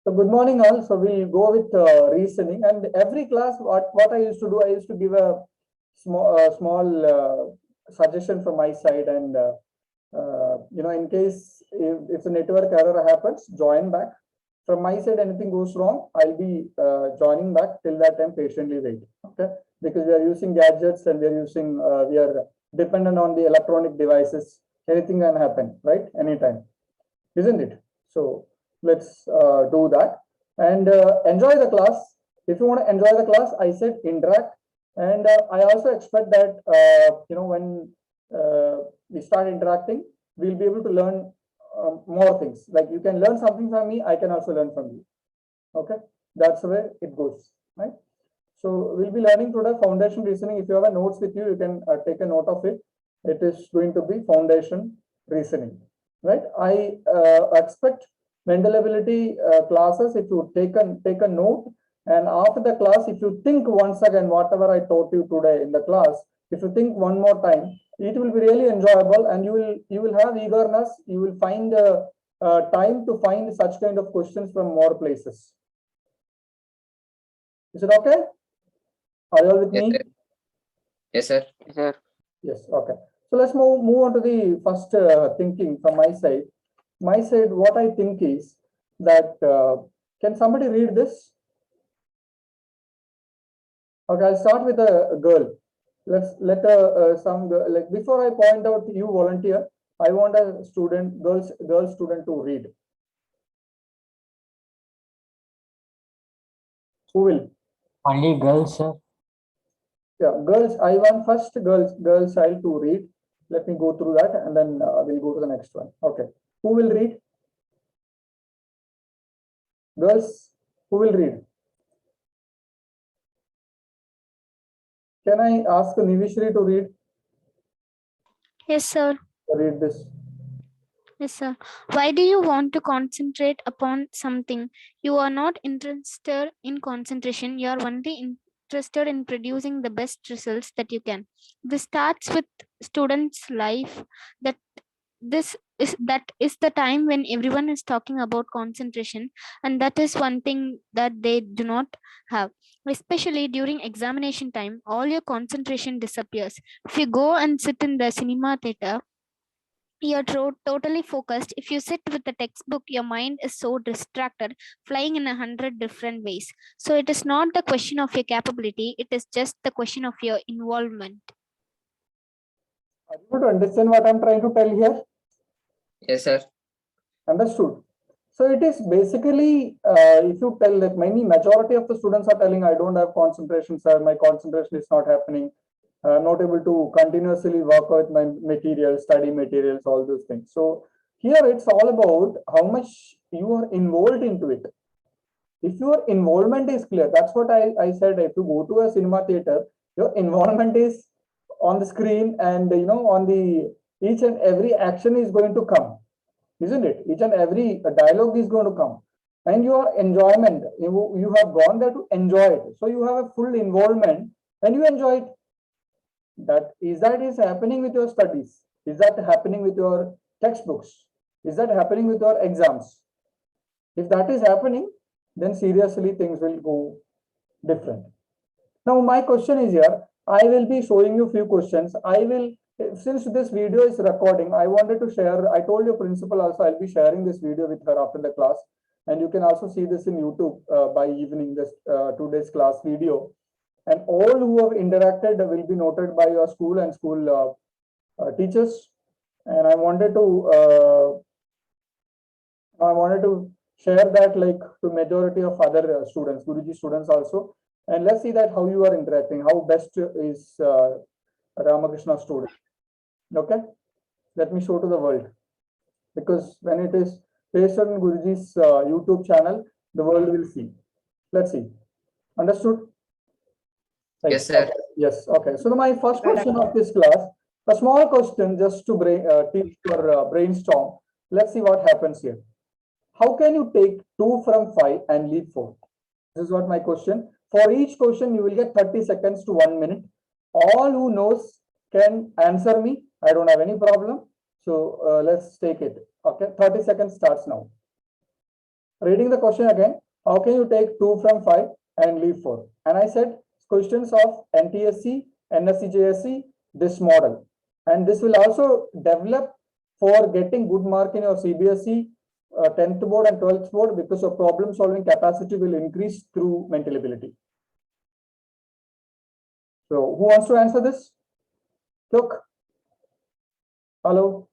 So good morning all. So we'll go with reasoning, and every class what I used to do, I used to give a small suggestion from my side, and in case if the network error happens, join back. From my side, anything goes wrong, I'll be joining back. Till that time, patiently wait. Okay, because we are using gadgets and we are dependent on the electronic devices. Anything can happen, right? Anytime, isn't it? So let's do that and enjoy the class. If you want to enjoy the class, I said interact, and I also expect that when we start interacting, we'll be able to learn more things. Like you can learn something from me, I can also learn from you. Okay, that's the way it goes, right? So we'll be learning today foundation reasoning. If you have a notes with you, you can take a note of it. It is going to be foundation reasoning, right? I expect mental ability classes. If you take a note, and after the class, if you think once again whatever I taught you today in the class, if you think one more time, it will be really enjoyable, and you will have eagerness. You will find time to find such kind of questions from more places. Is it okay? Are you all with Yes, me? sir. Yes, sir. Yes, sir. Yes. Okay. So let's move on to the first thinking from my side. My side, what I think is that can somebody read this? Okay, I'll start with a girl. Let some girl, like before I point out you volunteer, I want a student, girl student to read. Who will? Only girls, sir. Yeah, girls. I want first girl child to read. Let me go through that, and then we'll go to the next one. Okay. Who will read? Girls, who will read? Can I ask Nivishri to read? Yes, sir. Read this. Yes, sir. Why do you want to concentrate upon something? You are not interested in concentration. You are only interested in producing the best results that you can. This starts with students' life. That is the time when everyone is talking about concentration, and that is one thing that they do not have. Especially during examination time, all your concentration disappears. If you go and sit in the cinema theater, you're totally focused. If you sit with the textbook, your mind is so distracted, flying in 100 different ways. So it is not the question of your capability, it is just the question of your involvement. Are you able to understand what I'm trying to tell here? Yes, sir. Understood. So it is basically, if you tell that majority of the students are telling, I don't have concentration, sir, my concentration is not happening. I'm not able to continuously work with my materials, study materials, all those things. So here it's all about how much you are involved into it. If your involvement is clear, that's what I said. If you go to a cinema theater, your involvement is on the screen, and on the each and every action is going to come, isn't it? Each and every dialogue is going to come, and your enjoyment, you have gone there to enjoy it. So you have a full involvement and you enjoy it. That is happening with your studies? Is that happening with your textbooks? Is that happening with your exams? If that is happening, then seriously things will go different. Now my question is here, I will be showing you few questions. Since this video is recording, I wanted to share, I told your principal also, I'll be sharing this video with her after the class, and you can also see this in YouTube by evening, this today's class video. And all who have interacted will be noted by your school and school teachers. And I wanted to share that, like, to majority of other students, Guruji students also. And let's see that how you are interacting, how best is Ramakrishna student. Okay, let me show to the world, because when it is based on Guruji's YouTube channel, the world will see. Let's see. Understood? Right. Yes, sir. Okay. Yes. Okay. So my first question of this class, a small question just to teach your brainstorm. Let's see what happens here. How can you take 2 from 5 and leave 4? This is what my question. For each question, you will get 30 seconds to 1 minute. All who knows can answer me. I don't have any problem. So let's take it. Okay. 30 seconds starts now. reading the question again. How can you take 2 from 5 and leave 4? And I said questions of NTSC, NSC, JSC, this model. And this will also develop for getting good mark in your CBSE 10th board and 12th board, because your problem solving capacity will increase through mental ability. So who wants to answer this? Look. Hello.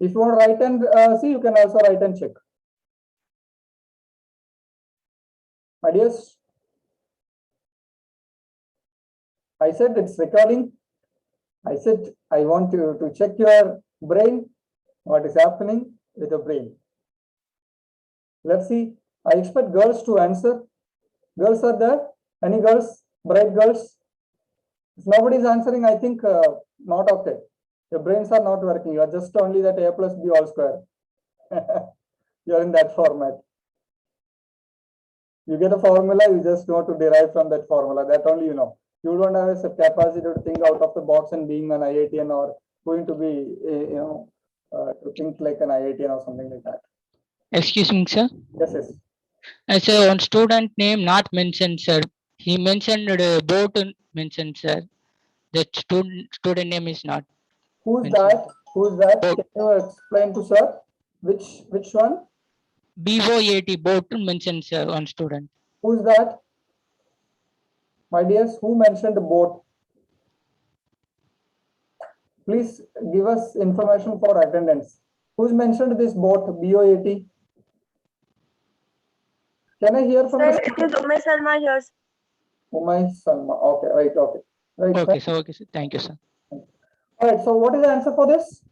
If you want to write and see, you can also write and check. My dears, I said it's recording. I said I want you to check your brain, what is happening with the brain. Let's see. I expect girls to answer. Girls are there? Any girls? Bright girls? If nobody is answering, I think not okay. Your brains are not working. You are just only that A plus B all square. You are in that format. You get a formula, you just know to derive from that formula. That only you know. You don't have a capacity to think out of the box and being an IITian or going to be, to think like an IITian or something like that. Excuse me, sir. Yes, yes. Sir, one student name not mentioned, sir. He mentioned boat mentioned, sir. The student name is not. Who's mentioned. that? Who's that? Can you explain to sir? Which one? BOAT boat mentioned, sir. One student. Who's that? My dears, who mentioned the boat? Please give us information for attendance. Who's mentioned this boat, BOAT? Can I hear from Sir, the it is Umay Salma here. Umay Salma. Okay, right, okay. Right. Okay, sir. Okay, sir. Thank you, sir. All right, so what is the answer for this?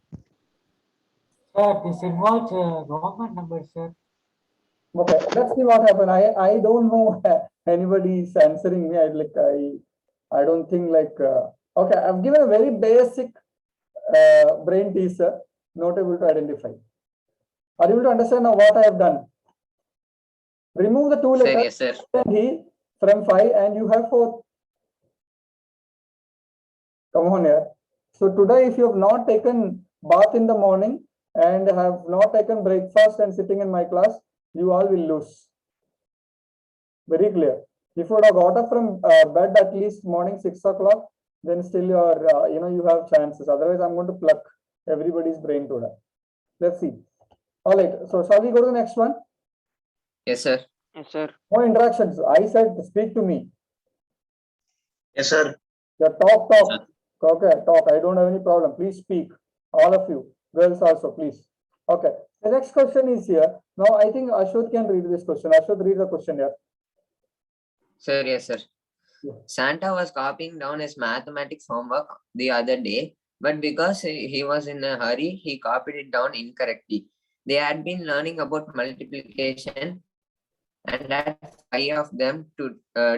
Sir, this involves Roman numbers, sir. Okay, let's see what happened. I don't know anybody is answering me. I don't think like okay, I've given a very basic brain teaser, not able to identify. Are you able to understand now what I have done? Remove the two Sir, letters yes, sir. and he from 5 and you have 4. Come on here. So today, if you have not taken bath in the morning and have not taken breakfast and sitting in my class, you all will lose. Very clear. If you would have got up from bed at least morning 6 o'clock, then still you are, you have chances. Otherwise, I'm going to pluck everybody's brain today. Let's see. All right. So shall we go to the next one? Yes, sir. Yes, sir. No interactions. I said speak to me. Yes, sir. Yeah, talk. Okay, talk. I don't have any problem. Please speak. All of you. Girls also, please. Okay. The next question is here. Now, I think Ashok can read this question. Ashok, read the question here. Sir, yes, sir. Yeah. Santa was copying down his mathematics homework the other day, but because he was in a hurry, he copied it down incorrectly. They had been learning about multiplication and had 5 of them to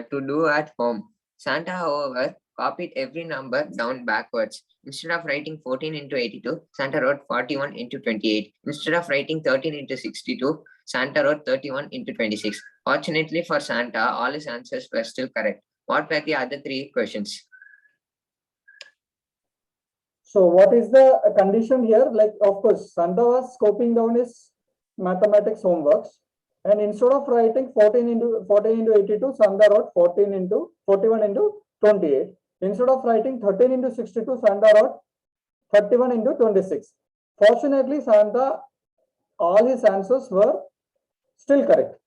do at home. Santa, however, copied every number down backwards. Instead of writing 14 into 82, Santa wrote 41 into 28. Instead of writing 13 into 62, Santa wrote 31 into 26. Fortunately for Santa, all his answers were still correct. What were the other 3 questions? So, what is the condition here? Like, of course, Santa was copying down his mathematics homeworks, and instead of writing 14 into 82, Santa wrote 41 into 28. Instead of writing 13 into 62, Santa wrote 31 into 26. Fortunately, Santa, all his answers were still correct.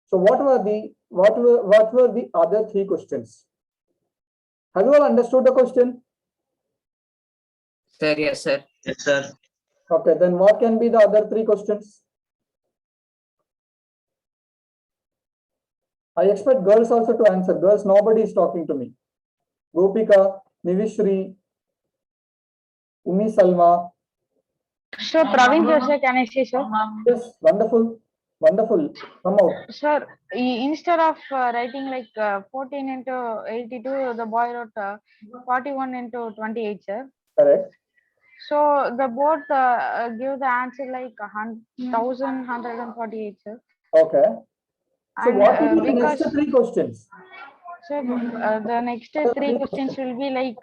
So what were the other 3 questions? Have you all understood the question? Sir, yes, sir. Yes, sir. Okay, then what can be the other 3 questions? I expect girls also to answer. Girls, nobody is talking to me. Gopika, Nivishri, Umi Salma. So, Praveen here, sir. Can I say, sir? Yes, wonderful. Wonderful. Come out. Sir, instead of writing like 14 into 82, the boy wrote 41 into 28, sir. Correct. So, the board give the answer like 1,148, sir. Okay. So And what will be the because, next 3 questions? sir, the next 3 questions will be like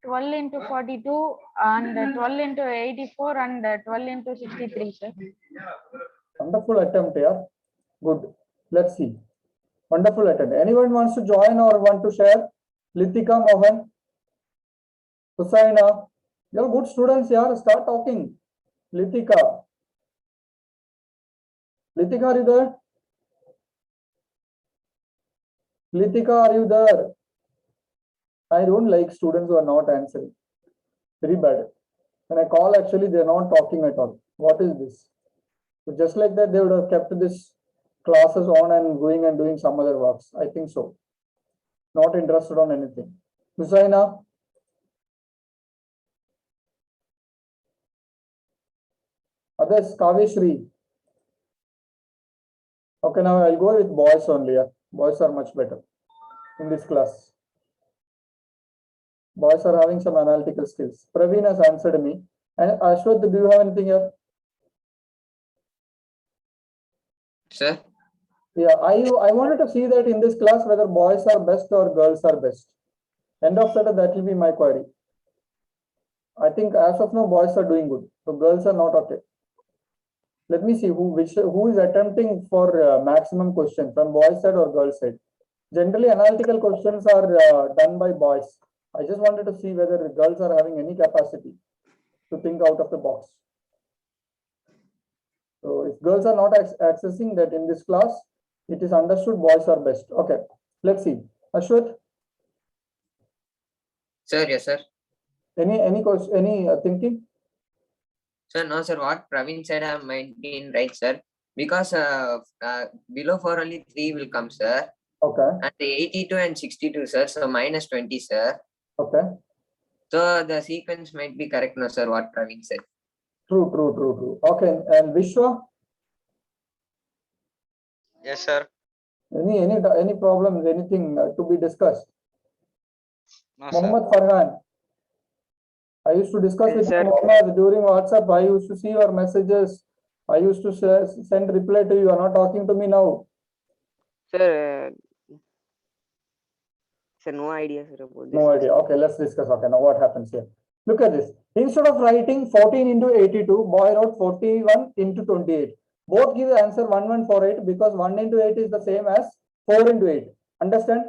12 into 42 and 12 into 84 and 12 into 63, sir. Wonderful attempt here. Good. Let's see. Wonderful attempt. Anyone wants to join or want to share? Litika, Mohan, Husaina. You're good students here. Start talking. Litika. Litika, are you there? Litika, are you there? I don't like students who are not answering. Very bad. When I call, actually, they're not talking at all. What is this? So just like that, they would have kept this classes on and going and doing some other works. I think so. Not interested on anything. Husaina. Others, Kaveshri. Okay, now I'll go with boys only. Yeah. Boys are much better in this class. Boys are having some analytical skills. Praveen has answered me. And Ashwath, do you have anything here? Sir, Yeah, I wanted to see that in this class whether boys are best or girls are best. End of study, that will be my query. I think as of now, boys are doing good. So girls are not okay. Let me see who is attempting for maximum questions from boys side or girls side. Generally, analytical questions are done by boys. I just wanted to see whether the girls are having any capacity to think out of the box. So if girls are not accessing that in this class, it is understood boys are best. Okay, let's see. Ashwath, sir, yes, sir. any question, any thinking? Sir, no, sir. What Praveen said might be in right, sir. Because below 4 only 3 will come, sir. Okay, And 82 and 62, sir. So minus 20, sir. okay. So the sequence might be correct, no, sir. What Praveen said. True. Okay, and Vishwa, Yes, sir. any problems, anything to be discussed? No, sir. Mohammed Farhan, I used to discuss Yes, with sir. Mohammed during WhatsApp. I used to see your messages. I used to send reply to you. You are not talking to me now. Sir, sir, no idea, sir, about this. No idea. Okay, let's discuss. Okay, now what happens here? Look at this. Instead of writing 14 into 82, boy wrote 41 into 28. Both give the answer 1148 because 1 into 8 is the same as 4 into 8. Understand?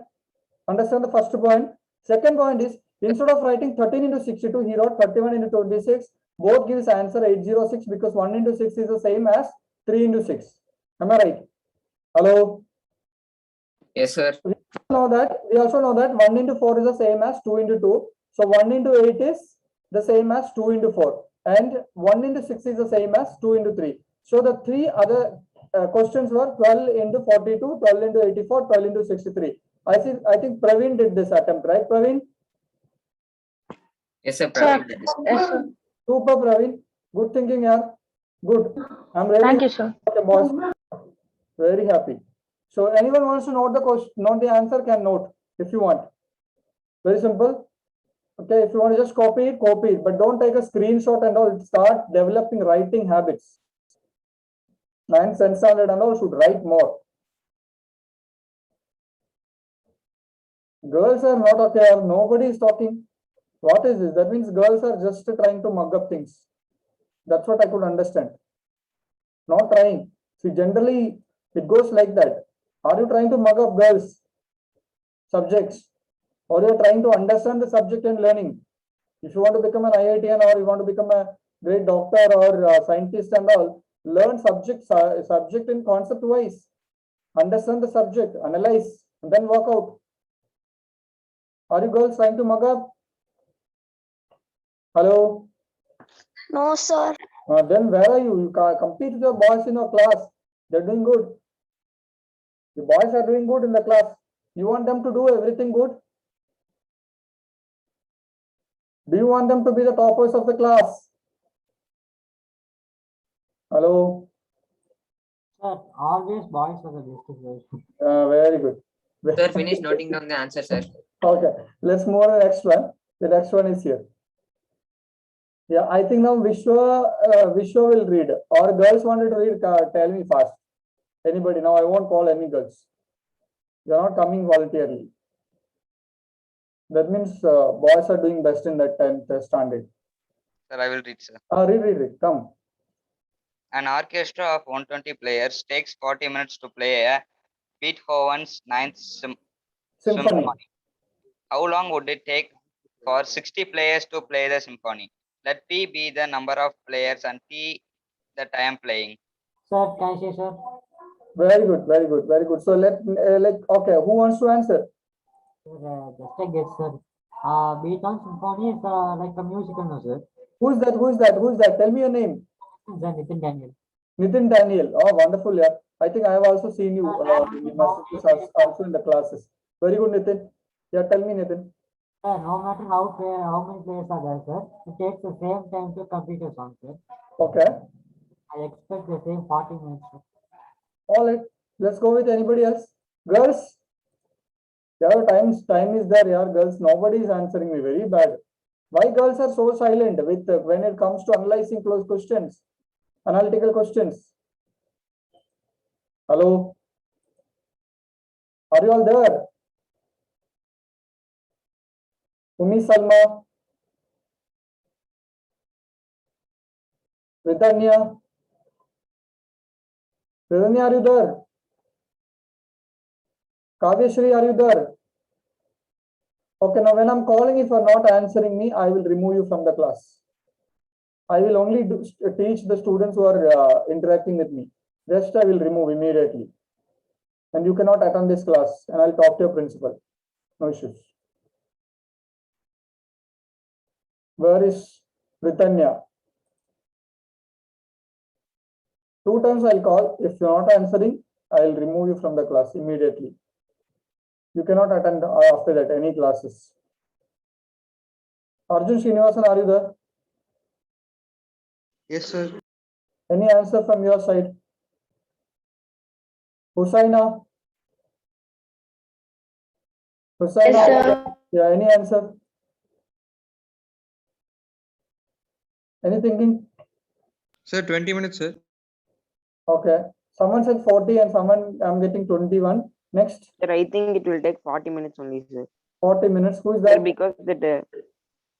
Understand the first point. Second point is, instead of writing 13 into 62, he wrote 31 into 26. Both gives answer 806 because 1 into 6 is the same as 3 into 6. Am I right? Hello? Yes, sir. We also know that 1 into 4 is the same as 2 into 2. So 1 into 8 is the same as 2 into 4. And 1 into 6 is the same as 2 into 3. So the three other questions were 12 into 42, 12 into 84, 12 into 63. I think Praveen did this attempt, right, Praveen? Yes, sir. Sir, Praveen did this. yes, sir. Super, Praveen. Good thinking, yeah. Good. I'm ready. Thank you, sir. Okay, boss. Very happy. So anyone wants to note the question, note the answer, can note if you want. Very simple. Okay, if you want to just copy it, but don't take a screenshot and all. Start developing writing habits. 9th, 10th standard and all should write more. Girls are not okay. Nobody is talking. What is this? That means girls are just trying to mug up things. That's what I could understand. Not trying. See, generally it goes like that. Are you trying to mug up girls' subjects? Or you're trying to understand the subject and learning? If you want to become an IITian or you want to become a great doctor or scientist and all, learn subject in concept wise. Understand the subject, analyze, and then work out. Are you girls trying to mug up? Hello? No, sir. Then where are you? You compete with the boys in your class. They're doing good. The boys are doing good in the class. You want them to do everything good? Do you want them to be the toppers of the class? Hello? Sir, always boys are the best version. Very good. Sir, finish noting down the answer, sir. Okay, let's move on to the next one. The next one is here. Yeah, I think now Vishwa will read. Or girls wanted to read, tell me fast. Anybody? Now I won't call any girls. You are not coming voluntarily. That means boys are doing best in that 10th standard. Sir, I will read, sir. Read. Come. An orchestra of 120 players takes 40 minutes to play a Beethoven's Ninth Symphony. Symphony. How long would it take for 60 players to play the symphony? Let P be the number of players and T the time playing. Sir, can I say, sir? Very good, very good, very good. So okay, who wants to answer? Sir, just a guess, sir. Beethoven Symphony is like a musical, no, sir. Who's that? Who's that? Who's that? Tell me your name. Sir, Nitin Daniel. Nitin Daniel. Oh, wonderful. Yeah. I think I have also seen you in the messages also in the classes. Very good, Nitin. Yeah, tell me, Nitin. Sir, no matter how many players are there, sir, it takes the same time to complete a song, sir. Okay. I expect the same 40 minutes, sir. All right. Let's go with anybody else. Girls. Yeah, time is there. Yeah, girls. Nobody is answering me. Very bad. Why girls are so silent with when it comes to analyzing close questions, analytical questions? Hello. Are you all there? Umi Salma. Vidanya. Vidanya, are you there? Kavyashri, are you there? Okay, now when I'm calling, if you're not answering me, I will remove you from the class. I will only teach the students who are interacting with me. Rest I will remove immediately. And you cannot attend this class, and I'll talk to your principal. No issues. Where is Britannia? 2 times I'll call. If you're not answering, I'll remove you from the class immediately. You cannot attend after that any classes. Arjun Srinivasan, are you there? Yes, sir. Any answer from your side? Husaina? Husaina? Yes, sir. Yeah, any answer? Any thinking? Sir, 20 minutes, sir. Okay. Someone said 40 and someone I'm getting 21. Next, Sir, I think it will take 40 minutes only, sir. 40 minutes. Who is Sir, that? because that,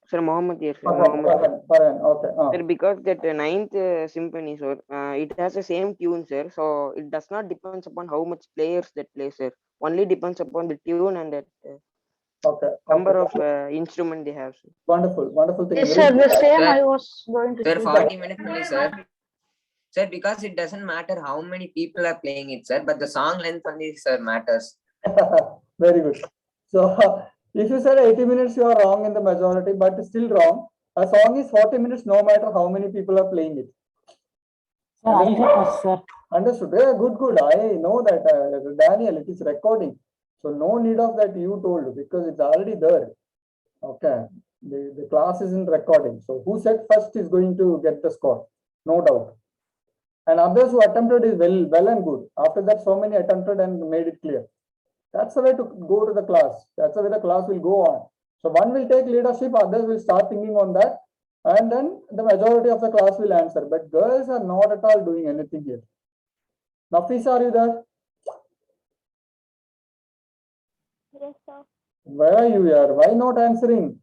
sir, Mohammed here, sir. Farhan, Mohammed. Farhan. Okay. Sir, because that ninth symphony, sir, it has the same tune, sir. So it does not depends upon how much players that play, sir. Only depends upon the tune and that Okay. number Okay. of instrument they have, sir. Wonderful. Wonderful thing. Yes, sir, the same Sir, I was going to Sir, say. 40 minutes only, sir. Sir, because it doesn't matter how many people are playing it, sir, but the song length only, sir, matters. Very good. So if you said 80 minutes, you are wrong in the majority, but still wrong. A song is 40 minutes no matter how many people are playing it. Sir, I said first, sir. Understood. Yeah, good. I know that, Daniel, it is recording. So no need of that you told because it's already there. Okay. The class isn't recording. So who said first is going to get the score? No doubt. And others who attempted is well and good. After that, so many attempted and made it clear. That's the way to go to the class. That's the way the class will go on. So one will take leadership, others will start thinking on that. And then the majority of the class will answer. But girls are not at all doing anything here. Nafisa, are you there? Yes, sir. Where are you here? Why not answering?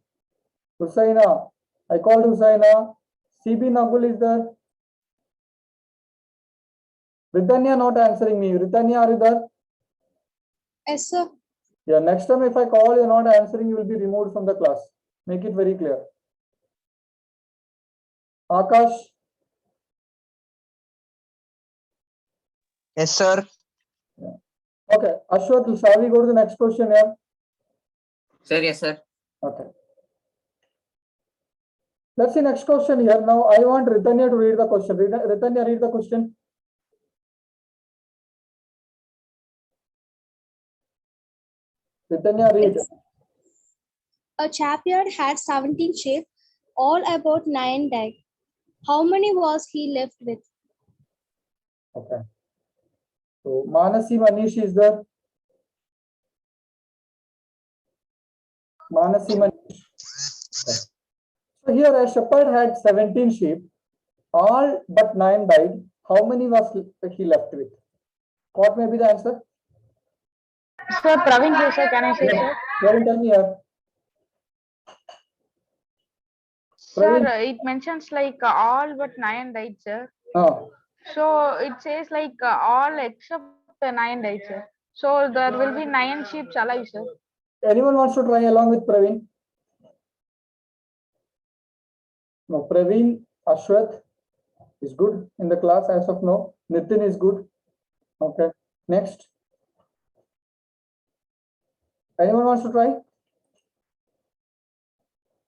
Husaina. I called Husaina. CB Nagul is there. Ritanya not answering me. Ritanya, are you there? Yes, sir. Yeah, next time if I call, you're not answering, you will be removed from the class. Make it very clear. Akash. Yes, sir. Okay. Ashwath, shall we go to the next question here? Sir, yes, sir. Okay. Let's see next question here. Now I want Ritanya to read the question. Ritanya, read the question. Ritanya, read. A champion had 17 sheep, all about 9 died. How many was he left with? Okay. So Manasi Manish is there. Manasi Manish. Okay. So here a shepherd had 17 sheep, all but 9 died. How many was he left with? What may be the answer? Sir, Praveen here, sir. Can I say, sir? Praveen, tell me here. Sir, Praveen? it mentions like all but 9 died, sir. Oh. So it says like all except the 9 died, sir. So there will be 9 sheep alive, sir. Anyone wants to try along with Praveen? No, Praveen, Ashwath is good in the class as of now. Nitin is good. Okay, next. Anyone wants to try?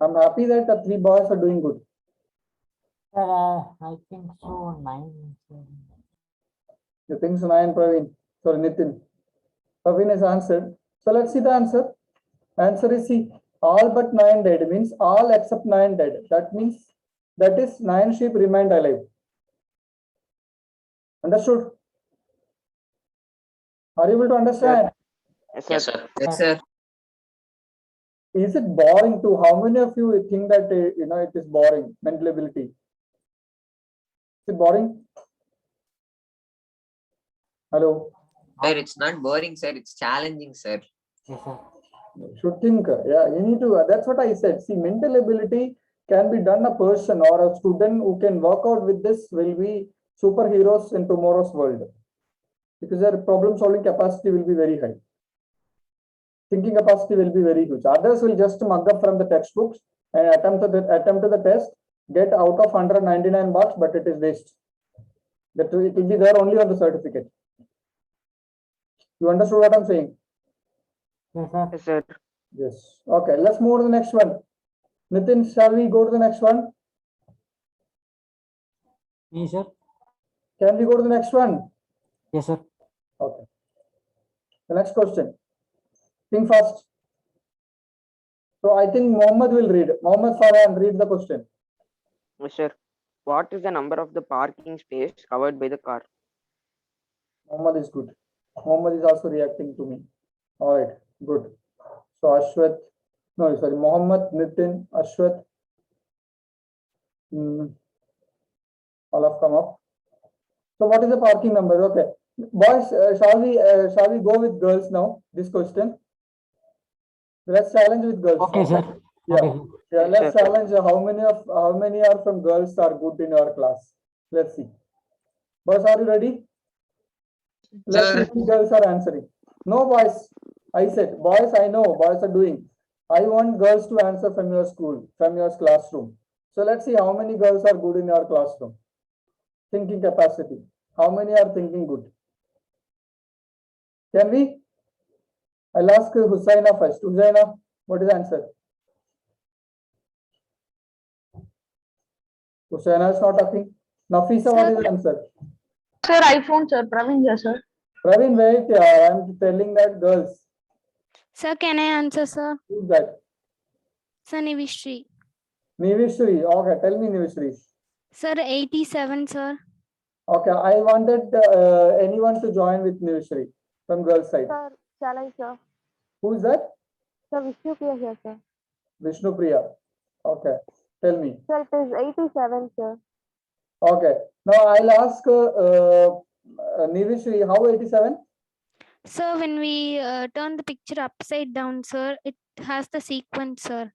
I'm happy that the 3 boys are doing good. Sir, I think so, 9. Sir. You think so, Nayan, Praveen? Sorry, Nitin. Praveen has answered. So let's see the answer. Answer is C. All but 9 dead means all except 9 dead. That means that is 9 sheep remained alive. Understood? Are you able to understand? Yes, sir. Yes, sir. Is it boring to how many of you think that it is boring? Mental ability. Is it boring? Hello. Sir, it's not boring, sir. It's challenging, sir. Yes, sir. Should think. Yeah, you need to. That's what I said. See, mental ability can be done. A person or a student who can work out with this will be superheroes in tomorrow's world, because their problem solving capacity will be very high. Thinking capacity will be very huge. Others will just mug up from the textbooks and attempt the test, get out of 199 marks, but it is waste. That it will be there only on the certificate. You understood what I'm saying? Yes, sir. Yes, sir. Yes. Okay, let's move to the next one. Nitin, shall we go to the next one? Yes, sir. Can we go to the next one? Yes, sir. Okay. The next question. Think fast. So I think Mohammed will read. Mohammed Farhan, read the question. Yes, sir. What is the number of the parking space covered by the car? Mohammed is good. Mohammed is also reacting to me. All right, good. So Ashwath, no, sorry, Mohammed, Nitin, Ashwath, all have come up. So what is the parking number? Okay, boys, shall we go with girls now? This question. Let's challenge with girls. Okay, now. sir. Yeah, Okay. yeah. Yes, Let's sir. challenge how many are from girls are good in our class. Let's see. Boys, are you ready? Let's see Sir. if the girls are answering. No, boys. I said, boys, I know, boys are doing. I want girls to answer from your school, from your classroom. So let's see how many girls are good in your classroom. Thinking capacity. How many are thinking good? Can we? I'll ask Husaina first. Husaina, what is the answer? Husaina is not talking. Nafisa, what is the answer? Sir, iPhone, sir. Praveen, yes, sir. Praveen, wait, I'm telling that girls. Sir, can I answer, sir? Who's that? Sir, Nivishri. Nivishri. Okay, tell me Nivishri. Sir, 87, sir. Okay, I wanted anyone to join with Nivishri from girls side. Sir, shall I, sir? Who's that? Sir, Vishnu Priya here, sir. Vishnu Priya. Okay, tell me. Sir, it is 87, sir. Okay, now I'll ask Nivishri, how 87? Sir, when we turn the picture upside down, sir, it has the sequence, sir.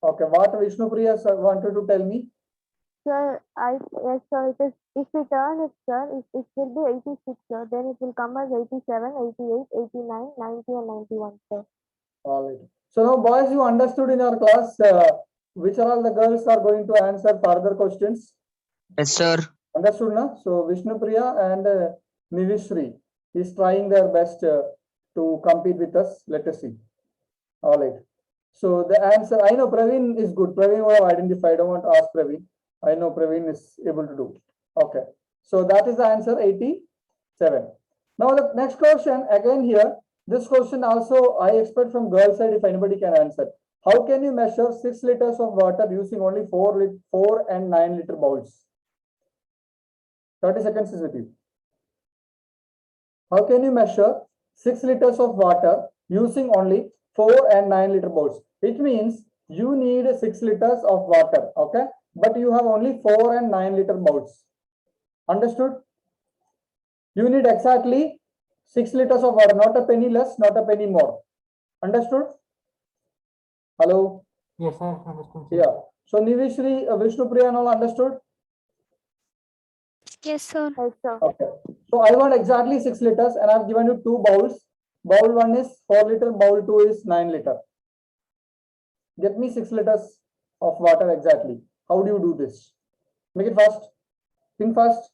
Okay, what Vishnu Priya sir wanted to tell me? Sir, yes, sir, it is, if we turn it, sir, it will be 86, sir. Then it will come as 87, 88, 89, 90, and 91, sir. All right. So now, boys, you understood in our class which are all the girls are going to answer further questions. Yes, sir. Understood, na? So Vishnu Priya and Nivishri is trying their best to compete with us. Let us see. All right. So the answer, I know Praveen is good. Praveen would have identified. I don't want to ask Praveen. I know Praveen is able to do. Okay. So that is the answer, 87. Now the next question, again here, this question also I expect from girl side if anybody can answer. How can you measure 6 liters of water using only 4 and 9 liter bowls? 30 seconds is with you. How can you measure 6 liters of water using only 4 and 9 liter bowls? It means you need 6 liters of water, okay? But you have only 4 and 9 liter bowls. Understood? You need exactly 6 liters of water, not a penny less, not a penny more. Understood? Hello? Yes, sir. Understood, sir. Yeah. So Nivishri, Vishnu Priya and all understood? Yes, sir. Yes, sir. Okay. So I want exactly 6 liters and I've given you 2 bowls. Bowl 1 is 4 liter, bowl 2 is 9 liter. Get me 6 liters of water exactly. How do you do this? Make it fast. Think fast.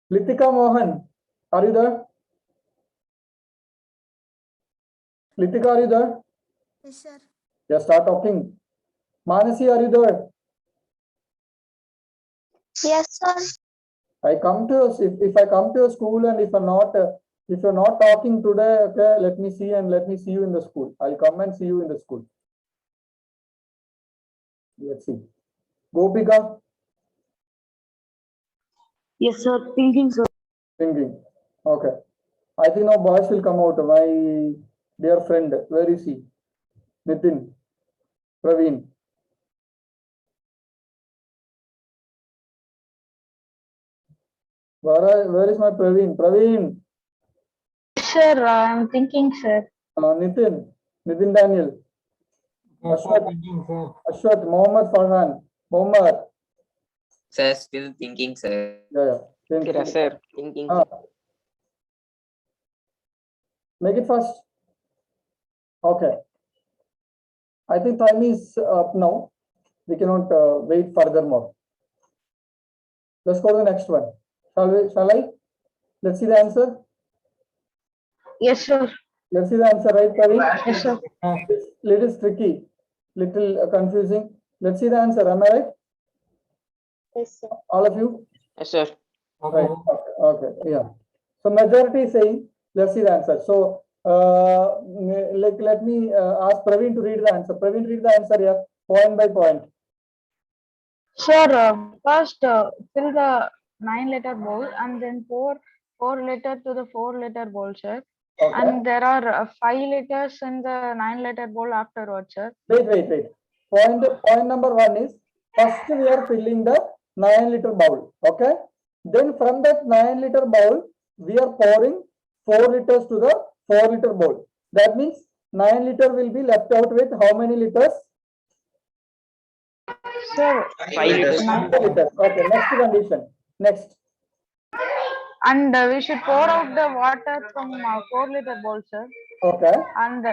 Litika Mohan, are you there? Litika, are you there? Yes, sir. Yeah, start talking. Manasi, are you there? Yes, sir. I come to your, if I come to your school and if you're not talking today, okay, let me see and let me see you in the school. I'll come and see you in the school. Let's see. Gopika, Yes, sir. Thinking, sir. singing. Okay. I think now boys will come out. My dear friend, where is he? Nitin, Praveen. Where is my Praveen? Praveen, Sir, I'm thinking, sir. Nitin Daniel, Yes, sir. Thinking, sir. Ashwat, Mohammed Farhan, Mohammed. Sir, still thinking, sir. Yeah. Kira, sir. Thinking. Ah. Make it fast. Okay. I think time is up now. We cannot wait furthermore. Let's go to the next one. Shall I? Let's see the answer. Yes, sir. Let's see the answer, right, Praveen? Yes, sir. It's little tricky, little confusing. Let's see the answer. Am I right? Yes, sir. All of you? Yes, sir. Right. Okay. Yeah. So majority is saying, let's see the answer. So let me ask Praveen to read the answer. Praveen, read the answer here, point by point. Sir, first fill the 9-liter bowl and then pour 4 liter to the 4-liter bowl, sir. Okay. And there are 5 liters in the 9-liter bowl afterwards, sir. Wait. Point number 1 is, first we are filling the 9-liter bowl. Okay. Then from that 9-liter bowl, we are pouring 4 liters to the 4-liter bowl. That means 9 liter will be left out with how many liters? Sir, 5 liters. 9 liters. Okay. Next condition. Next. and we should pour out the water from 4-liter bowl, sir. Okay. And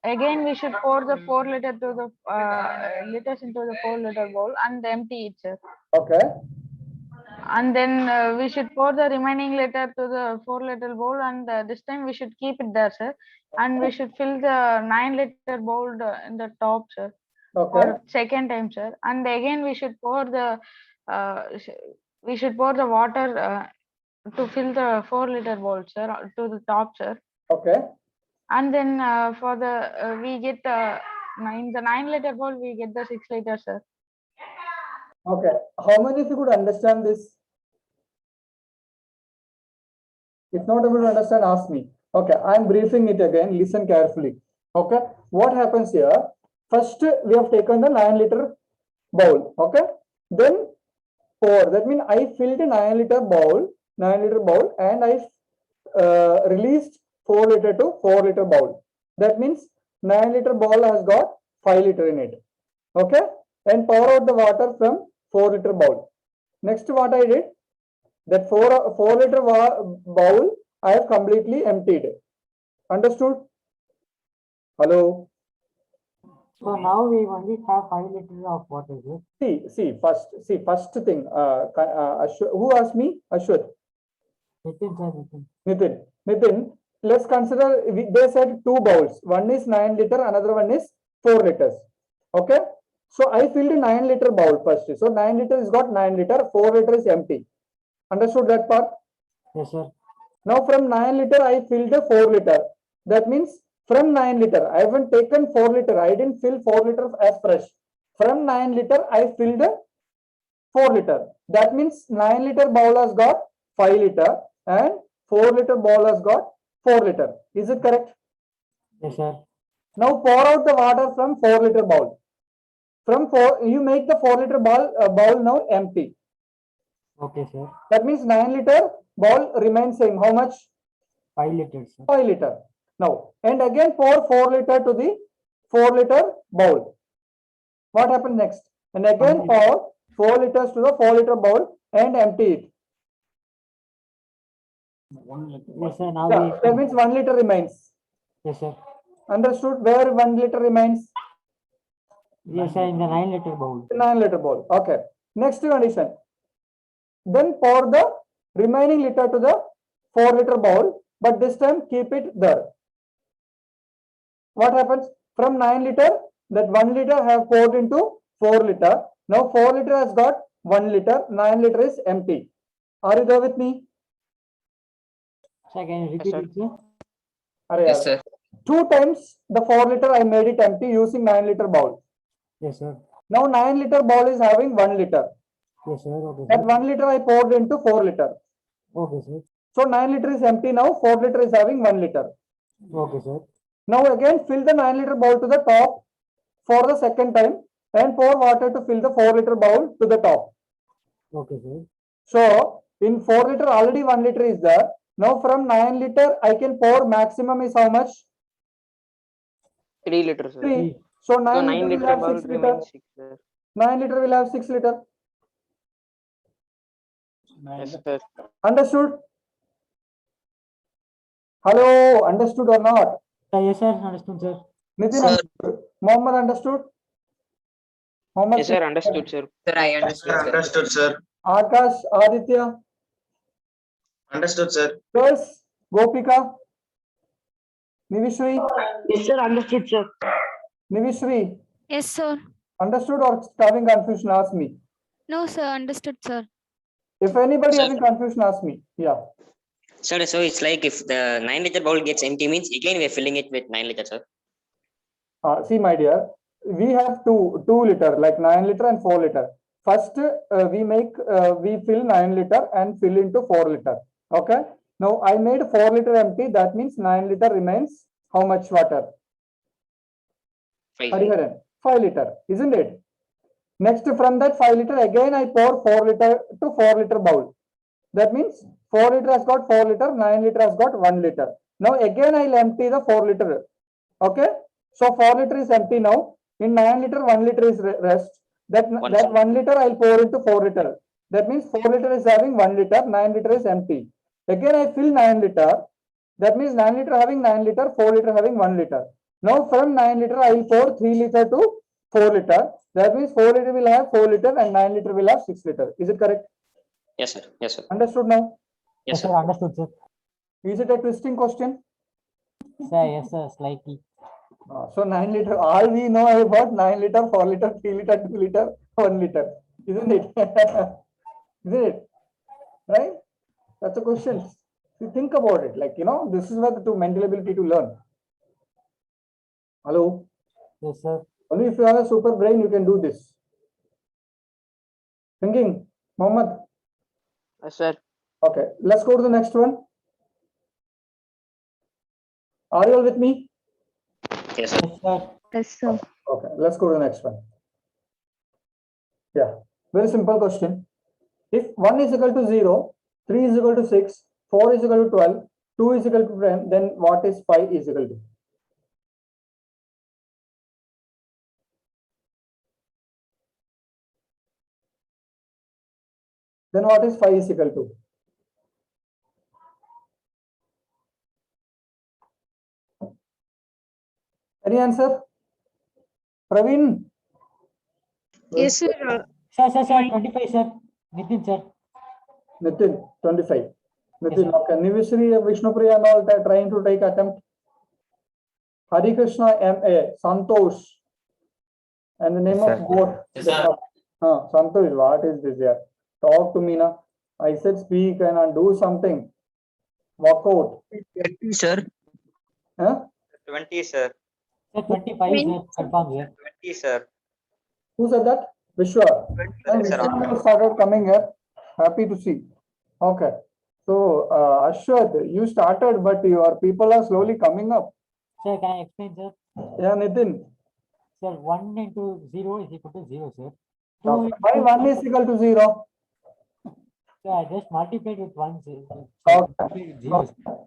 again, we should pour the 4 liter to the liters into the 4-liter bowl and empty it, sir. Okay. And then we should pour the remaining liter to the 4-liter bowl, and this time we should keep it there, sir. And we should fill the 9-liter bowl in the top, sir. Okay. For second time, sir. And again, we should pour the water to fill the 4-liter bowl, sir, to the top, sir. Okay. And then for the we get in the 9-liter bowl we get the 6 liters, sir. Okay. How many of you could understand this? If not able to understand, ask me. Okay. I'm briefing it again. Listen carefully. Okay. What happens here? First, we have taken the 9-liter bowl. Okay. Then pour. That means I filled a 9-liter bowl, and I released 4 liter to 4 liter bowl. That means 9-liter bowl has got 5 liter in it. Okay. And pour out the water from 4-liter bowl. Next, what I did, that 4-liter bowl I have completely emptied. Understood? Hello. So now we only have 5 liters of water, sir. First thing. Who asked me? Ashwat. Nitin. Let's consider. They said 2 bowls. One is 9 liter. Another one is 4 liters. Okay. So I filled a 9-liter bowl first. So 9 liter is got 9 liter. 4 liter is empty. Understood that part? Yes, sir. Now from 9 liter I filled a 4 liter. That means from 9 liter I haven't taken 4 liter. I didn't fill 4 liter as fresh. From 9 liter I filled a 4 liter. That means 9 liter bowl has got 5 liter and 4 liter bowl has got 4 liter. Is it correct? Yes, sir. Now pour out the water from 4 liter bowl. From 4, you make the 4 liter bowl now empty. Okay, sir. That means 9 liter bowl remains same. How much? 5 liters, sir. 5 liter. Now, and again pour 4 liter to the 4-liter bowl. What happens next? And again pour 4 liters to the 4-liter bowl and empty it. Yes, sir. Now Yeah, that means 1 liter remains. yes, sir. Understood? Where 1 liter remains? Yes, sir. In the 9-liter bowl. 9-liter bowl. Okay. Next condition. Then pour the remaining liter to the 4-liter bowl, but this time keep it there. What happens? From 9 liter, that 1 liter have poured into 4 liter. Now 4 liter has got 1 liter, 9 liter is empty. Are you there with me? Sir, can you repeat sir. it, sir? Are you Yes, sir. 2 times the 4 liter I made it empty using 9 liter bowl. Yes, sir. Now 9 liter bowl is having 1 liter. Yes, sir. Okay, That sir. 1 liter I poured into 4 liter. Okay, sir. So 9 liter is empty now, 4 liter is having 1 liter. Okay, sir. Now again fill the 9 liter bowl to the top for the second time and pour water to fill the 4 liter bowl to the top. Okay, sir. So in 4 liter already 1 liter is there. Now from 9 liter I can pour maximum is how much? 3 liters, sir. 3. So So 9 9 liter will liter have bowl 6 liter. remains 6, sir. 9 liter will have 6 liter. Yes, sir. Understood? Hello, understood or not? Yes, sir. Understood, sir. Nitin, Sir. understood. Mohammed understood? Mohammed, Yes, sir. Understood, sir. Sir, I understood, sir. Understood, sir. Akash, Aditya, Understood, sir. girls, Gopika, Nivishri, Yes, sir. Understood, sir. Nivishri, Yes, sir. understood or having confusion, ask me. No, sir. Understood, sir. If anybody Sir. having confusion, ask me. Yeah. Sir, so it's like if the 9-liter bowl gets empty means again we're filling it with 9 liters, sir. See, my dear, we have two liter, like 9 liter and 4 liter. First, we fill 9 liter and fill into 4 liter. Okay. Now I made 4 liter empty. That means 9 liter remains how much water? 5. Hariharan, 5 liter, isn't it? Next, from that 5 liter, again I pour 4 liter to 4 liter bowl. That means 4 liter has got 4 liter, 9 liter has got 1 liter. Now again I'll empty the 4 liter. Okay. So 4 liter is empty now. In 9 liter, 1 liter is rest. That 1 liter I'll pour into 4 liter. That means 4 liter is having 1 liter, 9 liter is empty. Again I fill 9 liter. That means 9 liter having 9 liter, 4 liter having 1 liter. Now from 9 liter I will pour 3 liter to 4 liter. That means 4 liter will have 4 liter and 9 liter will have 6 liter. Is it correct? Yes, sir. Yes, sir. Understood now? Yes, sir. sir. Understood, sir. Is it a twisting question? Sir, yes, sir. Slightly. So 9 liter, all we know about 9 liter, 4 liter, 3 liter, 2 liter, 1 liter. Isn't it? Isn't it? Right? That's a question. You think about it. Like, this is where the mental ability to learn. Hello? Yes, sir. Only if you have a super brain, you can do this. Thinking, Mohammed. Yes, sir. Okay, let's go to the next one. Are you all with me? Yes, sir. Yes, sir. Yes, sir. Okay, let's go to the next one. Yeah, very simple question. If 1 is equal to 0, 3 is equal to 6, 4 is equal to 12, 2 is equal to 10, then what is 5 is equal to? Then what is 5 is equal to? Any answer? Praveen? Yes, sir. Sir, 25, sir. Nitin, sir. Nitin, 25. Nitin, sir. okay. Nivishri, Vishnupriya and all that trying to take attempt. Hari Krishna M.A. Santosh. And the name of God. Santosh, what is this here? Talk to me now. I said speak and do something. Walk out. 20, sir. Huh? 20, sir. Sir, 25, sir. Confirm, sir. 20, sir. Who said that? Vishwa. And Sir, Vishwa started coming here. Happy to see. Okay. So, Ashwat, you started, but your people are slowly coming up. Sir, can I explain, sir? Yeah, Nitin. Sir, 1 into 0 is equal to 0, sir. Okay. 2 Why into 1 is equal to 0? Sir, I just multiplied with 1, sir. Okay. Multiplied with 0, sir.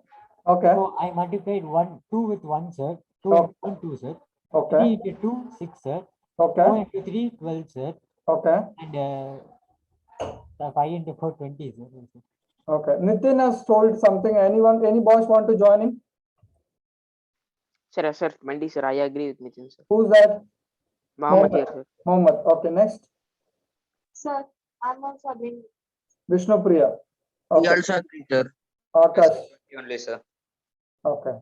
Okay. So I multiplied 2 with 1, sir. 2 Okay. and 2, sir. Okay, 3 into 2, 6, sir. 4 okay, into 3, 12, sir. okay, And 5 into 4, 20, sir. okay. Nitin has told something. Anyone, any boys want to join him? Sir, 20, sir. I agree with Nitin, sir. Who's that? Mohammed here, sir. Mohammed. Okay, next. Sir, I'm also agreeing. Vishnu Priya. We Okay, also agree, sir. Akash. Only, sir. Okay.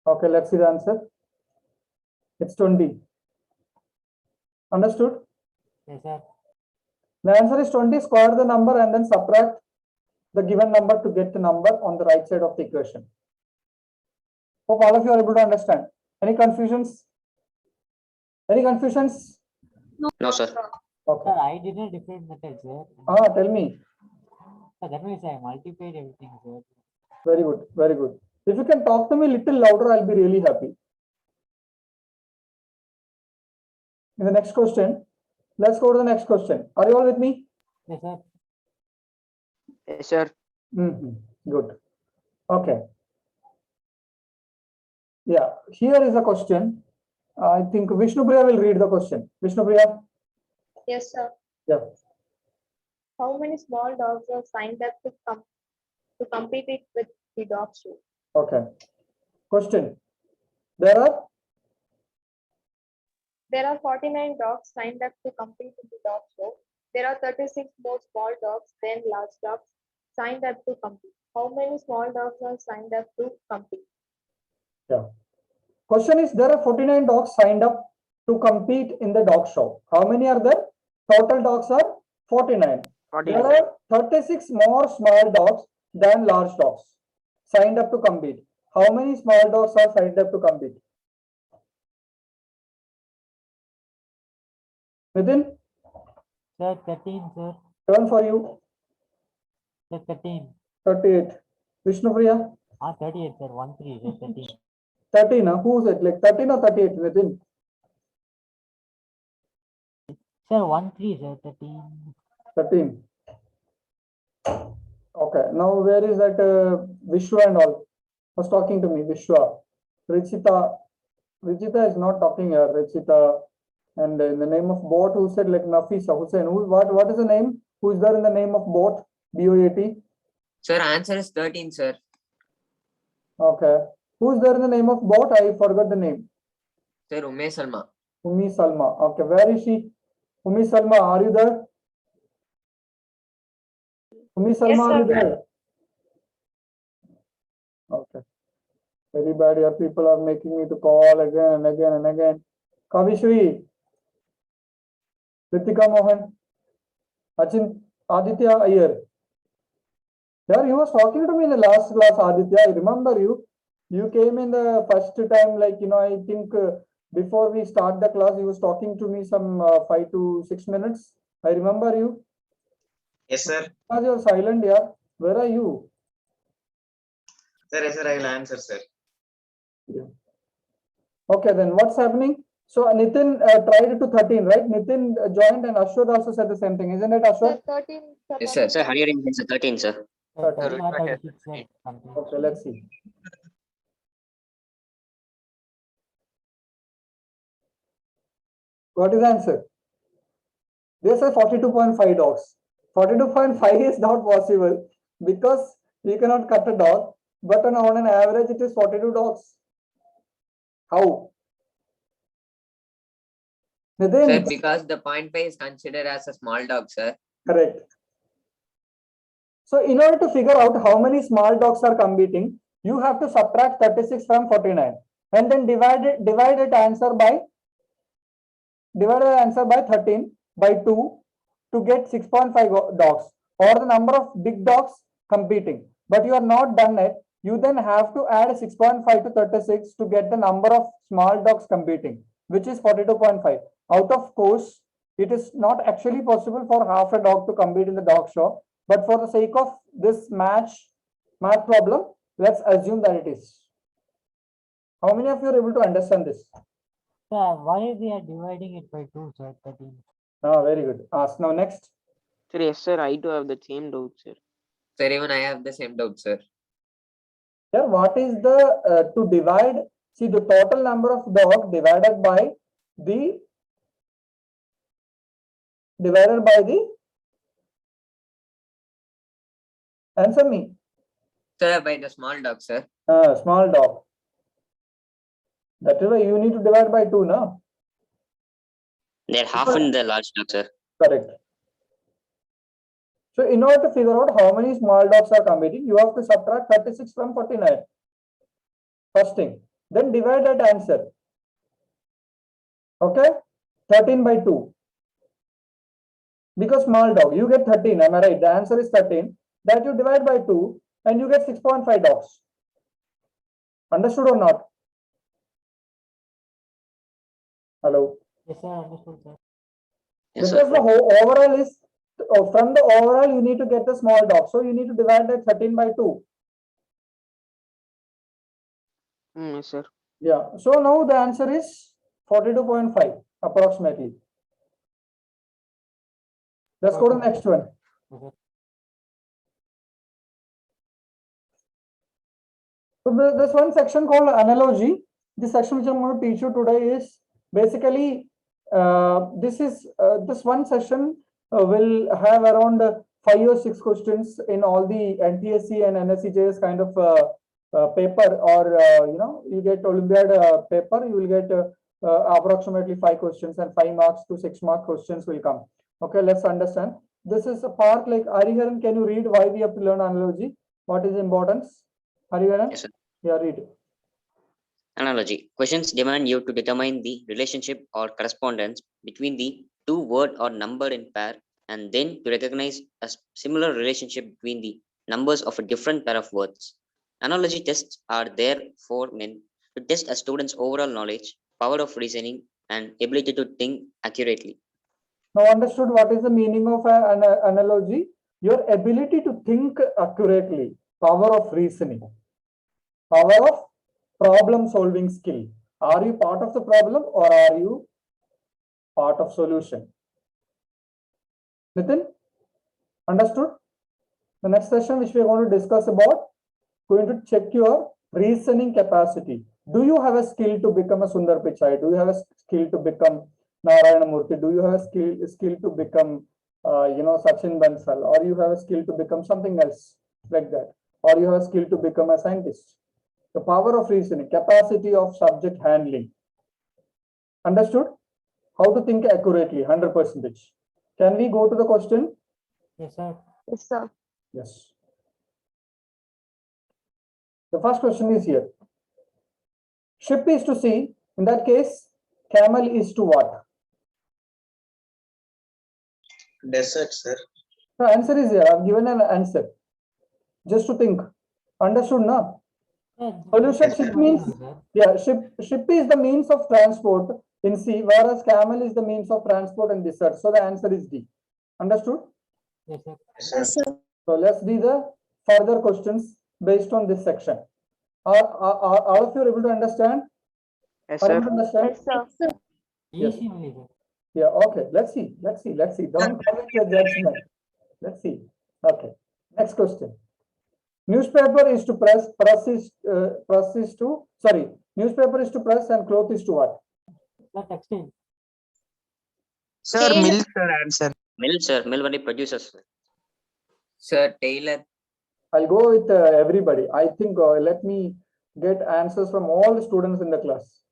Okay, let's see the answer. It's 20. Understood? Yes, sir. The answer is 20. Square the number and then subtract the given number to get the number on the right side of the equation. Hope all of you are able to understand. Any confusions? Any confusions? No, sir. Okay. Sir, I did a different method, sir. Tell me. So that means I multiplied everything, sir. Very good. Very good. If you can talk to me a little louder, I'll be really happy. In the next question, let's go to the next question. Are you all with me? Yes, sir. Yes, sir. Good. Okay. Yeah, here is a question. I think Vishnu Priya will read the question. Vishnu Priya. Yes, sir. Yeah. How many small dogs are signed up to compete with the dog show? Okay. Question. There are 49 dogs signed up to compete in the dog show. There are 36 more small dogs than large dogs signed up to compete. How many small dogs are signed up to compete? Yeah. Question is, there are 49 dogs signed up to compete in the dog show. How many are there? Total dogs are 49. 49. There are 36 more small dogs than large dogs signed up to compete. How many small dogs are signed up to compete? Nitin, Sir, 13, sir. turn for you. Sir, 13. 38. Vishnu Priya, 38, sir. 1, 3, sir. 13. 13. Who's it? Like 13 or 38? Nitin. Sir, 1, 3, sir. 13. 13. Okay. Now where is that Vishwa and all? Was talking to me. Vishwa. Richita. Richita is not talking here. Richita. And in the name of boat, who said like Nafisa Hussain? What is the name? Who is there in the name of boat? BOAT. Sir, answer is 13, sir. Okay. Who is there in the name of boat? I forgot the name. Sir, Umesh Salma. Umi Salma. Okay. Where is she? Umi Salma, are you there? Umi Salma, are you there? Okay. Very bad. Your people are making me to call again and again and again. Kavishri, Ritika Mohan, Achin, Aditya Iyer. Yeah, he was talking to me in the last class, Aditya. I remember you. You came in the first time, like, I think before we start the class, he was talking to me some 5 to 6 minutes. I remember you. Yes, sir. Because you're silent, yeah. Where are you? Sir, yes, sir, I will answer, sir. Okay, then what's happening? So Nitin tried to 13, right? Nitin joined and Ashwat also said the same thing, isn't it, Ashwat? 13. Yes, sir. Sir, 100 is 13, sir. Sir, 13. 13 or 36, sir. Something. Okay, let's see. What is the answer? They say 42.5 dogs. 42.5 is not possible because you cannot cut a dog, but on an average it is 42 dogs. How? Sir, Nitin, because the 0.5 is considered as a small dog, sir. correct. So in order to figure out how many small dogs are competing, you have to subtract 36 from 49 and then divide the answer by 13 by 2 to get 6.5 dogs or the number of big dogs competing. But you are not done it. You then have to add 6.5 to 36 to get the number of small dogs competing, which is 42.5. Out of course, it is not actually possible for half a dog to compete in the dog show. But for the sake of this math problem, let's assume that it is. How many of you are able to understand this? Sir, why we are dividing it by 2, sir? 13. Very good. Ask now next. Sir, yes, sir. I do have the same doubt, sir. Sir, even I have the same doubt, sir. Here, what is the to divide See the total number of dog divided by the answer me. Sir, by the small dog, sir. Small dog. That is why you need to divide by 2, no? They're half in the large dog, sir. Correct. So in order to figure out how many small dogs are competing, you have to subtract 36 from 49. First thing. Then divide that answer. Okay? 13 by 2. Because small dog, you get 13. Am I right? The answer is 13. That you divide by 2 and you get 6.5 dogs. Understood or not? Hello? Yes, sir, understood, sir. Yes, Because sir. the whole overall is from the overall you need to get the small dog. So you need to divide that 13 by 2. Yes, sir. Yeah. So now the answer is 42.5 approximately. Let's go to the next one. Okay. So there's one section called analogy. This section which I'm going to teach you today is basically this one session will have around 5 or 6 questions in all the NTSC and NSCJS kind of paper, or you get Olympiad paper, you will get approximately 5 questions, and 5 marks to 6 mark questions will come. Okay, let's understand. This is a part like Hariharan. Can you read why we have to learn analogy? What is importance? Hariharan? Yes, sir. Yeah, read. Analogy. Questions demand you to determine the relationship or correspondence between the two word or number in pair, and then to recognize a similar relationship between the numbers of a different pair of words. Analogy tests are there for men to test a student's overall knowledge, power of reasoning, and ability to think accurately. Now understood what is the meaning of an analogy? Your ability to think accurately, power of reasoning, power of problem solving skill. Are you part of the problem or are you part of solution? Nitin, understood? The next session which we are going to discuss about, going to check your reasoning capacity. Do you have a skill to become a Sundar Pichai? Do you have a skill to become Narayana Murthy? Do you have a skill to become Sachin Bansal? Or you have a skill to become something else like that? Or you have a skill to become a scientist? The power of reasoning, capacity of subject handling. Understood? How to think accurately, 100%. Can we go to the question? Yes, sir. Yes, sir. Yes. The first question is here. Ship is to sea. In that case, camel is to what? Desert, sir. The answer is here. I've given an answer. Just to think. Understood, no? Solution. Ship means, yeah, ship is the means of transport in sea, whereas camel is the means of transport in desert. So the answer is D. Understood? Yes, sir. Yes, sir. So let's do the further questions based on this section. Are all of you able to understand? Yes, Are you sir. able to understand? Yes, sir. Yes. Easy only, sir. Yeah, okay. Let's see. Don't comment your judgment. Let's see. Okay. Next question. Newspaper is to press newspaper is to press and cloth is to what? Sir, textile. Sir, Tailor. milk, sir, answer. Mill, sir. Mill only produces. Sir. Sir, Taylor. I'll go with everybody. I think let me get answers from all the students in the class.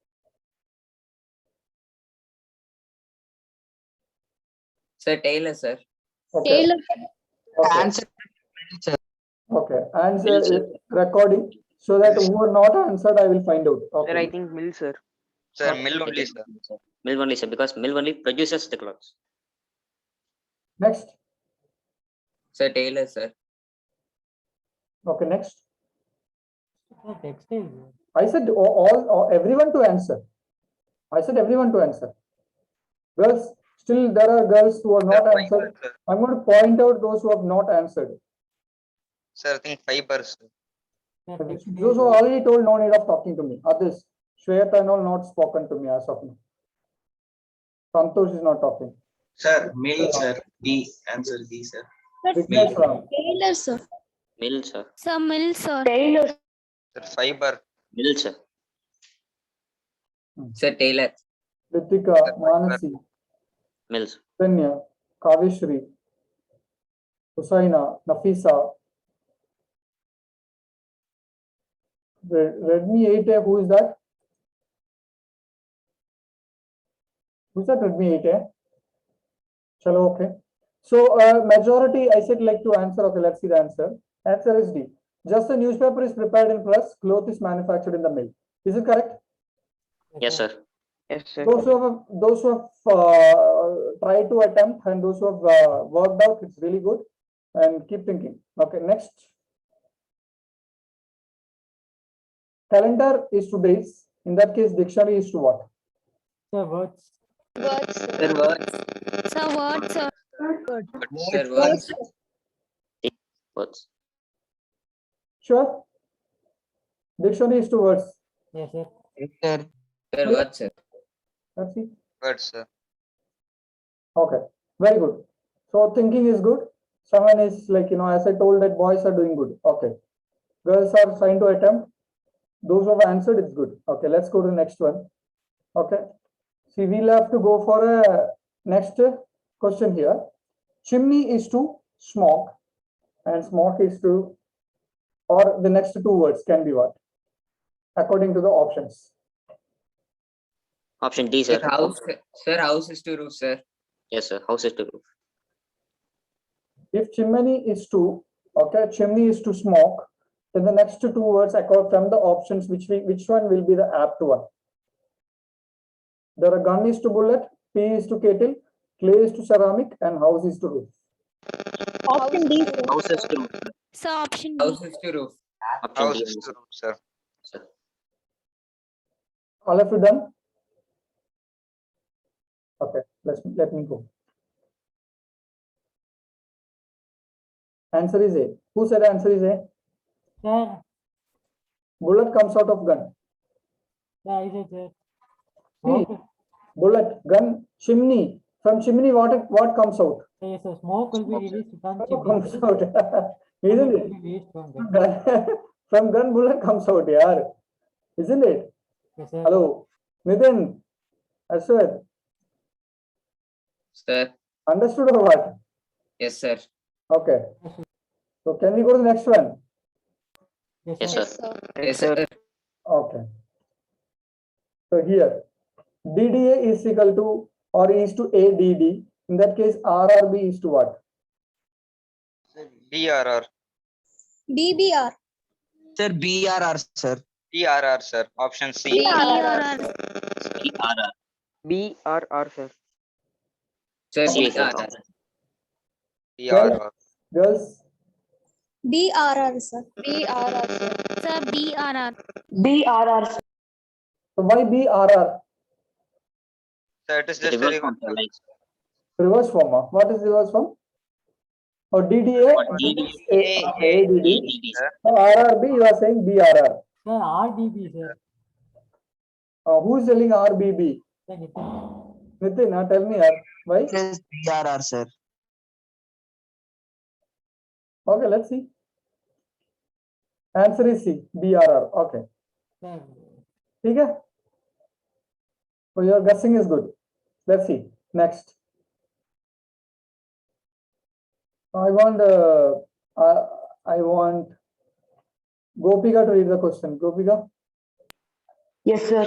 Sir, Taylor, sir. Okay. Tailor. Okay. Answer. Okay. Answer Mill, sir. recording so that who are not answered, I will find out. Sir, I Okay. think mill, sir. Sir, Okay. mill only, sir. Mill only, sir, because mill only produces the clothes. Next. Sir, Taylor, sir. Okay. Next. Sir, textile. Sir. I said everyone to answer. I said everyone to answer. Girls, still there are girls who have not answered. Sir, I'm going to point out those who have not answered. sir, I think fibers. Sir, Those textile. who already told no need of talking to me. Others, Shweta and all not spoken to me as of now. Santosh is not talking. Sir, mill, sir. D. Answer D, sir. Vignesh Ram. Tailor, sir. Mill, sir. Sir, mill, sir. Tailor. Sir, fiber. Mill, sir. Sir, Taylor. Ritika, Manasi, Mills. Tanya, Kavishri, Husaina, Nafisa. Redmi 8A, who is that? Who's that Redmi 8A? Chalo, okay. So majority, I said like to answer. Okay, let's see the answer. Answer is D. Just the newspaper is prepared in press, cloth is manufactured in the mill. Is it correct? Yes, sir. Yes, sir. Those who have tried to attempt and those who have worked out, it's really good. And keep thinking. Okay, next. Calendar is to days. In that case, dictionary is to what? Sir, words. Words. Sir, words. So what, sir? Sir, words. Words. Sure. Dictionary is to words. Yes, sir. Sir, words, sir. Let's see. Words, sir. Okay, very good. So thinking is good. Someone is like, as I told that boys are doing good. Okay. Girls are trying to attempt. Those who have answered, it's good. Okay, let's go to the next one. Okay. See, we'll have to go for a next question here. Chimney is to smoke and smoke is to, or the next two words can be what? According to the options. Option D, sir. Sir, house. Sir, house is to roof, sir. Yes, sir. House is to roof. If chimney is to, okay, chimney is to smoke, then the next two words according from the options, which one will be the apt one? There are gun is to bullet, P is to kettle, clay is to ceramic, and house is to roof. Option D. House is to roof. So option D. House is to roof. Option House D, is to sir. roof, sir. Sir. All of you done? Okay, let me go. Answer is A. Who said answer is A? Sir, Bullet comes out of gun. yeah, is it, sir? See, Smoke. bullet, gun, chimney. From chimney, what comes out? Yes, sir. Smoke will be Smoke, sir. released from What chimney. comes out? Bullet Isn't will it? be released from gun. From gun, bullet comes out, yaar. Isn't it? Yes, sir. Hello, Nitin, Ashwin, Sir. understood or what? Yes, sir. Okay. So can we go to the next one? Yes, Yes, sir. sir. Yes, sir. Okay. So here, DDA is equal to or is to ADD. In that case, RRB is to what? BRR. DBR. Sir, BRR, sir. TRR, sir. Option C. BRR. BRR, sir. Sir, C, sir. TRR. Girls, BRR, sir. BRR, sir. Sir, BRR. BRR. so why BRR? Sir, it is The just a reverse reverse form, sir, like Reverse form. What is reverse form? Or DDA? ADD. sir. So RRB, you are saying BRR. Sir, RDB, sir. Who is telling RBB? Sir, Nitin. Nitin, tell me, why? It is BRR, sir. Okay, let's see. Answer is C, BRR. Okay. Sir, Okay. So your guessing is good. Let's see. Next. I want Gopika to read the question. Gopika. Yes, sir.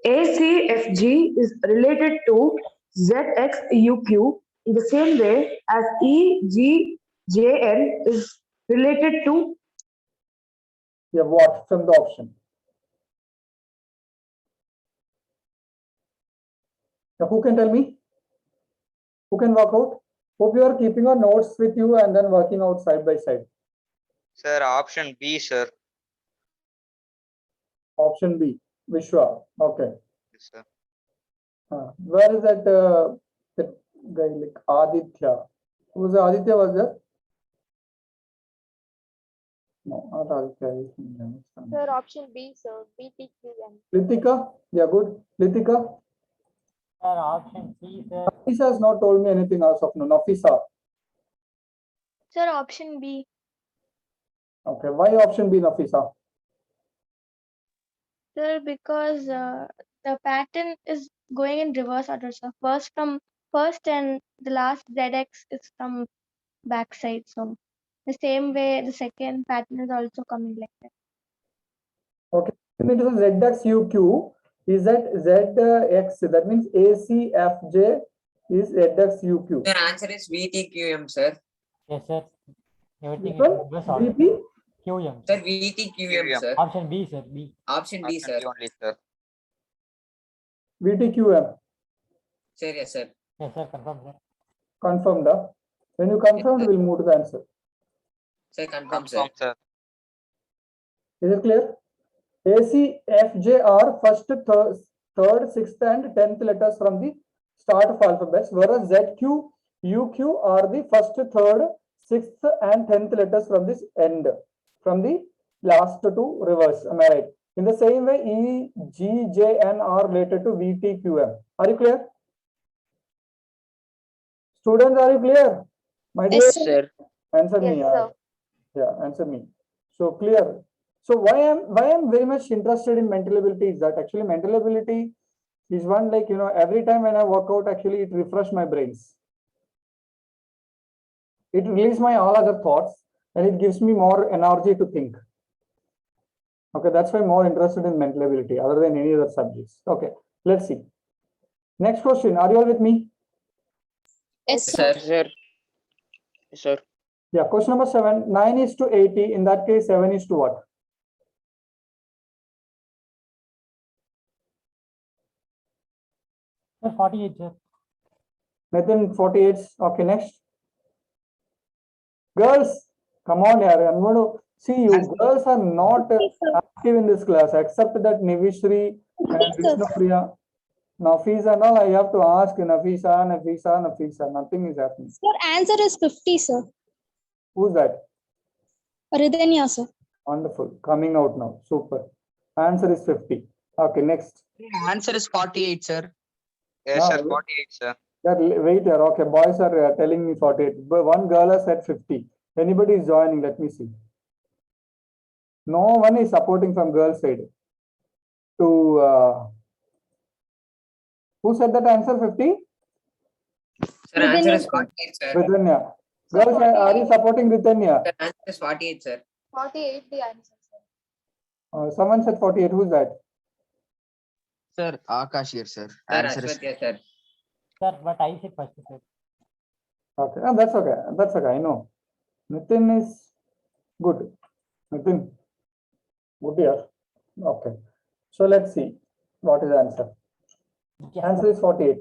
ACFG is related to ZXUQ in the same way as EGJN is related to You have what from the option? Now, who can tell me? Who can work out? Hope you are keeping your notes with you and then working out side by side. Sir, option B, sir. Option B, Vishwa. Okay. Yes, sir. Where is that guy like Aditya? Who was Aditya was there? No, not Aditya. Sir, option B, sir. BTQN. Litika? Yeah, good. Litika? sir, option C, sir. Nafisa has not told me anything else of no. Nafisa. Sir, option B. Okay. Why option B, Nafisa? Sir, because the pattern is going in reverse order. So first from first and the last ZX is from backside. So the same way the second pattern is also coming like that. Okay. It means ZX UQ is at ZX. That means ACFJ is ZX UQ. The answer is VTQM, sir. Yes, sir. Everything Which is one? in reverse order. VP? QM. Sir, VTQM, sir. Option B, sir. B. Option B, sir. Only, sir. VTQM. Sir, yes, sir. Yes, sir. Confirm, sir. Confirmed. When you confirmed, we'll move to the answer. Sir, confirm, sir. sir. Is it clear? ACFJ are first, third, sixth, and 10th letters from the start of alphabets, whereas ZQ, UQ are the first, third, sixth, and 10th letters from this end, from the last to reverse. Am I right? In the same way, E, G, J, N are related to VTQM. Are you clear? Students, are you clear? My dear, Yes, sir. answer me. Yes, sir. Yeah, answer me. So clear. So why I'm very much interested in mental ability is that actually mental ability is one, like, you know, every time when I work out, actually it refresh my brains. It releases my all other thoughts and it gives me more energy to think. Okay, that's why I'm more interested in mental ability other than any other subjects. Okay, let's see. Next question. Are you all with me? Yes, Sir. Sir. Sir. Yeah, question number 7. 9 is to 80. In that case, 7 is to what? Sir, 48, sir. Nathan, 48. Okay, next. Girls, come on here. I'm going to see you. Girls are not active in this class except that Nivishri and Vishnupriya. Nafisa and all, I have to ask Nafisa. Nothing is happening. Sir, answer is 50, sir. Who's that? Ridhanya, sir. Wonderful. Coming out now. Super. Answer is 50. Okay, next. Answer is 48, sir. Yes, sir. Ah, 48, sir. Wait here. Okay, boys are telling me 48. But one girl has said 50. Anybody is joining? Let me see. No one is supporting from girl side. To who said that answer 50? Sir, answer is 48, sir. Ritanya. Girls, are you supporting Ritanya? Sir, answer is 48, sir. 48 the answer, sir. Someone said 48. Who's that? Sir, Akash here, sir. Sir, Answer is Ashwath, sir. Sir, but I said first, sir. Okay, that's okay. That's okay. I know. Nitin is good. Nitin, good here. Okay. So let's see what is the answer. Answer is 48.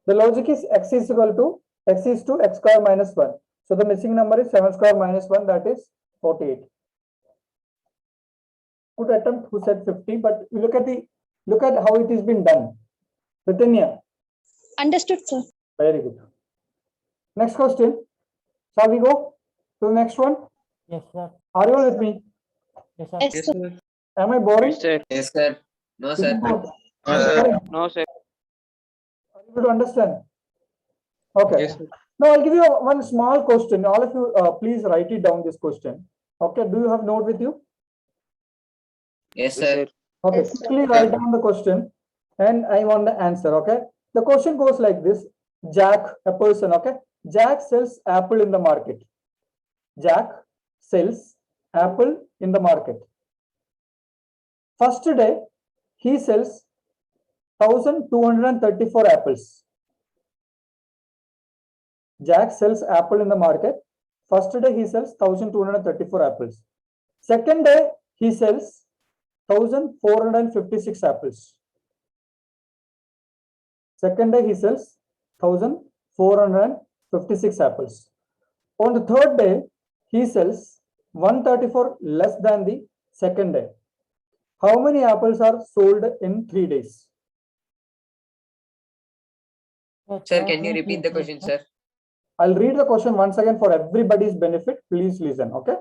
The logic is x is equal to x is to x square minus 1. So the missing number is 7 square minus 1, that is 48. Good attempt who said 50, but look at how it is been done. Ritanya. Understood, sir. Very good. Next question. Shall we go to the next one? Yes, sir. Are you all with me? Yes, sir. Yes, sir. Am I boring? Yes, sir. Yes, sir. No, Is sir. it good? No, sir. No, sir. Are you able to understand? Okay. Yes, sir. Now I'll give you one small question. All of you, please write it down. This question. Okay. Do you have note with you? Yes, Yes, sir. sir. Okay. Yes, sir. Quickly write down the question, and I want the answer. Okay. The question goes like this: Jack, a person. Okay. Jack sells apple in the market. Jack sells apple in the market. First day, he sells 1,234 apples. Jack sells apple in the market. First day, he sells 1,234 apples. Second day, he sells 1,456 apples. Second day, he sells 1,456 apples. On the third day, he sells 134 less than the second day. How many apples are sold in 3 days? Sir, can you repeat the question, sir? I'll read the question once again for everybody's benefit. Please listen, okay?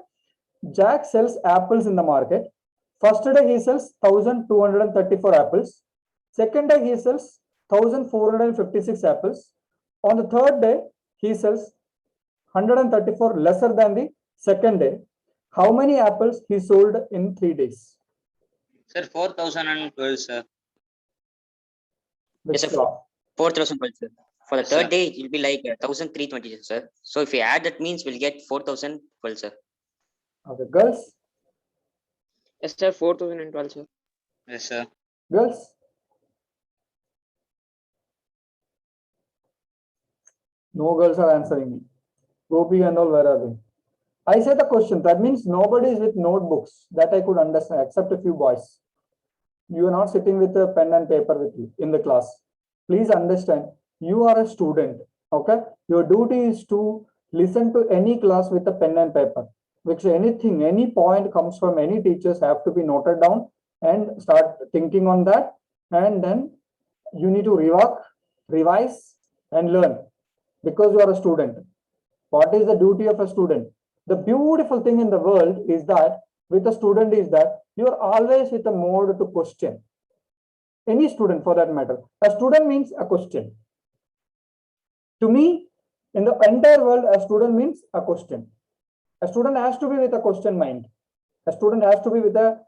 Jack sells apples in the market. First day he sells 1,234 apples. Second day he sells 1,456 apples. On the third day he sells 134 lesser than the second day. How many apples he sold in 3 days? Sir, 4,012, sir. Yes, sir. Vishwa. 4,000 volts, sir. For the Yes, sir. third day, it will be like 1,320, sir. So if we add that means we'll get 4,000 volts, sir. Okay, girls, Yes, sir. 4012, sir. Yes, sir. girls. No girls are answering me. Gopi and all, where are they? I said the question. That means nobody is with notebooks. That I could understand, except a few boys. You are not sitting with a pen and paper with you in the class. Please understand, you are a student. Okay, your duty is to listen to any class with a pen and paper. Which anything, any point comes from any teachers have to be noted down and start thinking on that. And then you need to rework, revise, and learn because you are a student. What is the duty of a student? The beautiful thing in the world is that with a student is that you are always with a mode to question. Any student for that matter. A student means a question. To me, in the entire world, a student means a question. A student has to be with a question mind. A student has to be with a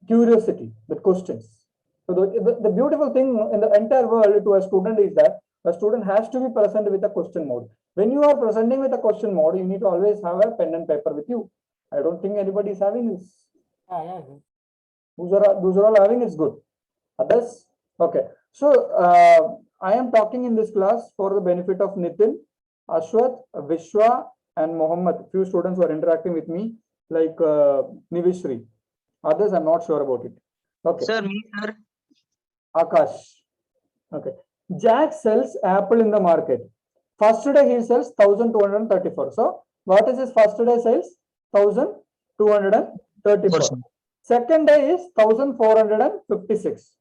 curiosity, with questions. So the beautiful thing in the entire world to a student is that a student has to be present with a question mode. When you are presenting with a question mode, you need to always have a pen and paper with you. I don't think anybody is having this. Yeah. Those are all having, it's good. Others? Okay. So I am talking in this class for the benefit of Nitin, Ashwath, Vishwa, and Mohammed. Few students were interacting with me, like Nivishri. Others, I'm not sure about it. Okay. Sir, me, sir. Akash. Okay. Jack sells apple in the market. First day he sells 1,234. So what is his first day sales? 1,234. Second day is 1,456.